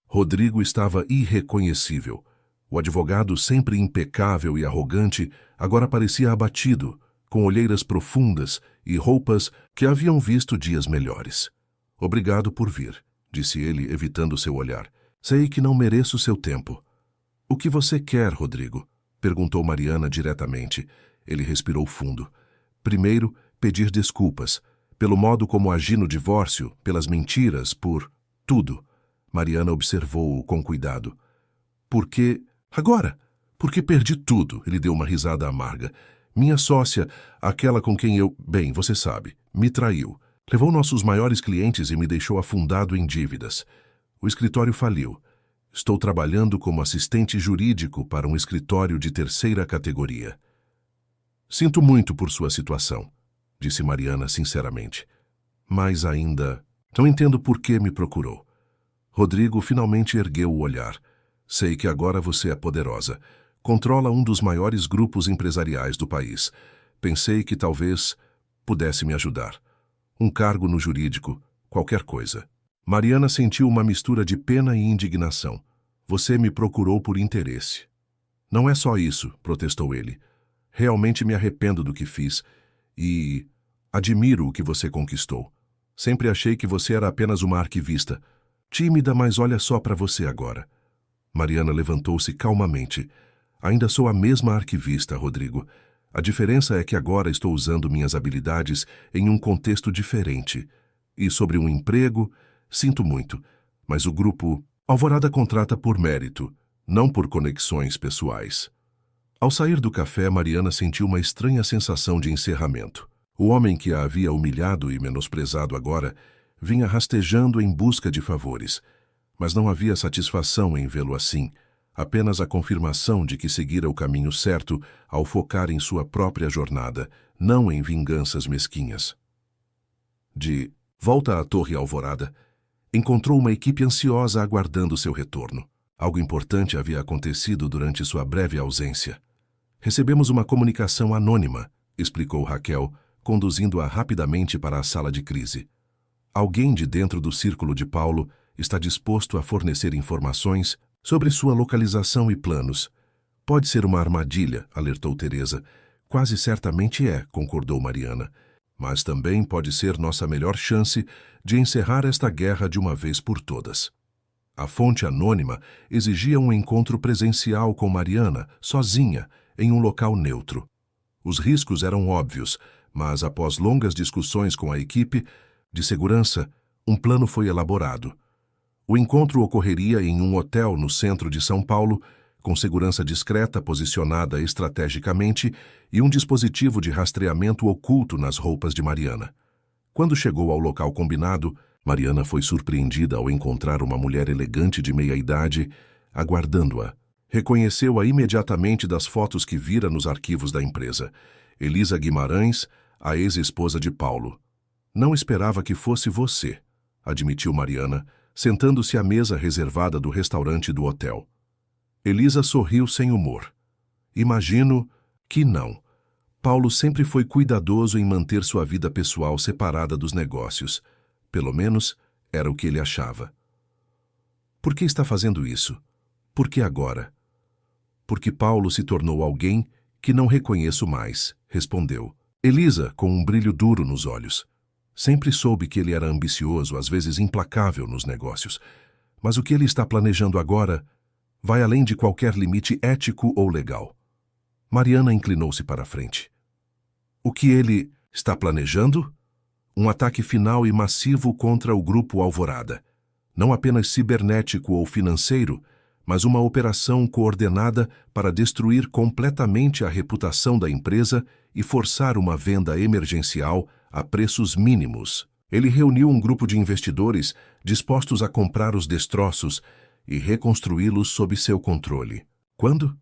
Rodrigo estava irreconhecível. O advogado, sempre impecável e arrogante, agora parecia abatido, com olheiras profundas e roupas que haviam visto dias melhores. Obrigado por vir, disse ele, evitando seu olhar. Sei que não mereço seu tempo. O que você quer, Rodrigo? Perguntou Mariana diretamente. Ele respirou fundo. Primeiro, pedir desculpas, pelo modo como agi no divórcio, pelas mentiras, por tudo. Mariana observou-o com cuidado. Porque... Agora? Porque perdi tudo, ele deu uma risada amarga. Minha sócia, aquela com quem eu... Bem, você sabe, me traiu. Levou nossos maiores clientes e me deixou afundado em dívidas. O escritório faliu. Estou trabalhando como assistente jurídico para um escritório de 3ª categoria. Sinto muito por sua situação, disse Mariana sinceramente. Mas ainda... Não entendo por que me procurou. Rodrigo finalmente ergueu o olhar. Sei que agora você é poderosa. Controla um dos maiores grupos empresariais do país. Pensei que talvez pudesse me ajudar. Um cargo no jurídico, qualquer coisa. Mariana sentiu uma mistura de pena e indignação. Você me procurou por interesse. Não é só isso, protestou ele. Realmente me arrependo do que fiz e admiro o que você conquistou. Sempre achei que você era apenas uma arquivista. Tímida, mas olha só para você agora. Mariana levantou-se calmamente. Ainda sou a mesma arquivista, Rodrigo. A diferença é que agora estou usando minhas habilidades em um contexto diferente. E sobre um emprego, sinto muito, mas o grupo Alvorada contrata por mérito, não por conexões pessoais. Ao sair do café, Mariana sentiu uma estranha sensação de encerramento. O homem que a havia humilhado e menosprezado agora vinha rastejando em busca de favores, mas não havia satisfação em vê-lo assim, apenas a confirmação de que seguira o caminho certo ao focar em sua própria jornada, não em vinganças mesquinhas. De volta à Torre Alvorada, encontrou uma equipe ansiosa aguardando seu retorno. Algo importante havia acontecido durante sua breve ausência. Recebemos uma comunicação anônima, explicou Raquel, conduzindo-a rapidamente para a sala de crise. Alguém de dentro do círculo de Paulo está disposto a fornecer informações sobre sua localização e planos. Pode ser uma armadilha, alertou Teresa. Quase certamente é, concordou Mariana. Mas também pode ser nossa melhor chance de encerrar esta guerra de uma vez por todas. A fonte anônima exigia um encontro presencial com Mariana, sozinha, em um local neutro. Os riscos eram óbvios, mas após longas discussões com a equipe de segurança, um plano foi elaborado. O encontro ocorreria em um hotel no centro de São Paulo, com segurança discreta posicionada estrategicamente e um dispositivo de rastreamento oculto nas roupas de Mariana. Quando chegou ao local combinado, Mariana foi surpreendida ao encontrar uma mulher elegante de meia-idade aguardando-a. Reconheceu-a imediatamente das fotos que vira nos arquivos da empresa. Elisa Guimarães, a ex-esposa de Paulo. Não esperava que fosse você, admitiu Mariana, sentando-se à mesa reservada do restaurante do hotel. Elisa sorriu sem humor. Imagino que não. Paulo sempre foi cuidadoso em manter sua vida pessoal separada dos negócios. Pelo menos, era o que ele achava. Por que está fazendo isso? Por que agora? Porque Paulo se tornou alguém que não reconheço mais, respondeu. Elisa, com um brilho duro nos olhos. Sempre soube que ele era ambicioso, às vezes implacável nos negócios. Mas o que ele está planejando agora vai além de qualquer limite ético ou legal. Mariana inclinou-se para a frente. O que ele está planejando? Um ataque final e massivo contra o Grupo Alvorada. Não apenas cibernético ou financeiro, mas uma operação coordenada para destruir completamente a reputação da empresa e forçar uma venda emergencial a preços mínimos. Ele reuniu um grupo de investidores dispostos a comprar os destroços e reconstruí-los sob seu controle. Quando?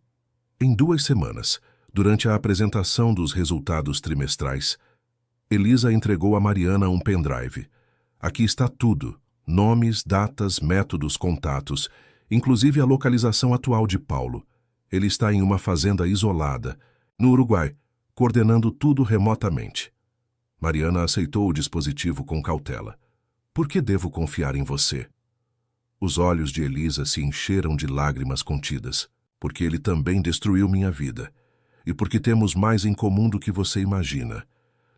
Em 2 semanas, durante a apresentação dos resultados trimestrais. Elisa entregou a Mariana um pendrive. Aqui está tudo: nomes, datas, métodos, contatos, inclusive a localização atual de Paulo. Ele está em uma fazenda isolada, no Uruguai, coordenando tudo remotamente. Mariana aceitou o dispositivo com cautela. Por que devo confiar em você? Os olhos de Elisa se encheram de lágrimas contidas. Porque ele também destruiu minha vida. E porque temos mais em comum do que você imagina.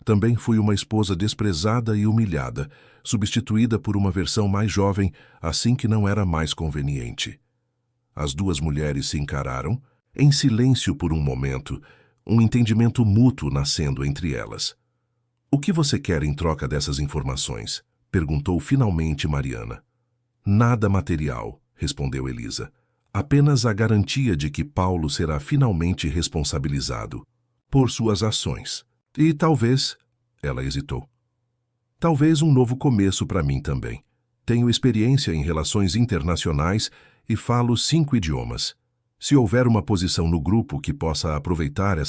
Também fui uma esposa desprezada e humilhada, substituída por uma versão mais jovem assim que não era mais conveniente. As 2 mulheres se encararam, em silêncio por um momento, um entendimento mútuo nascendo entre elas. O que você quer em troca dessas informações? Perguntou finalmente Mariana. Nada material, respondeu Elisa. Apenas a garantia de que Paulo será finalmente responsabilizado por suas ações. E talvez, ela hesitou, talvez um novo começo para mim também. Tenho experiência em relações internacionais e falo 5 idiomas. Se houver uma posição no grupo que possa aproveitar essa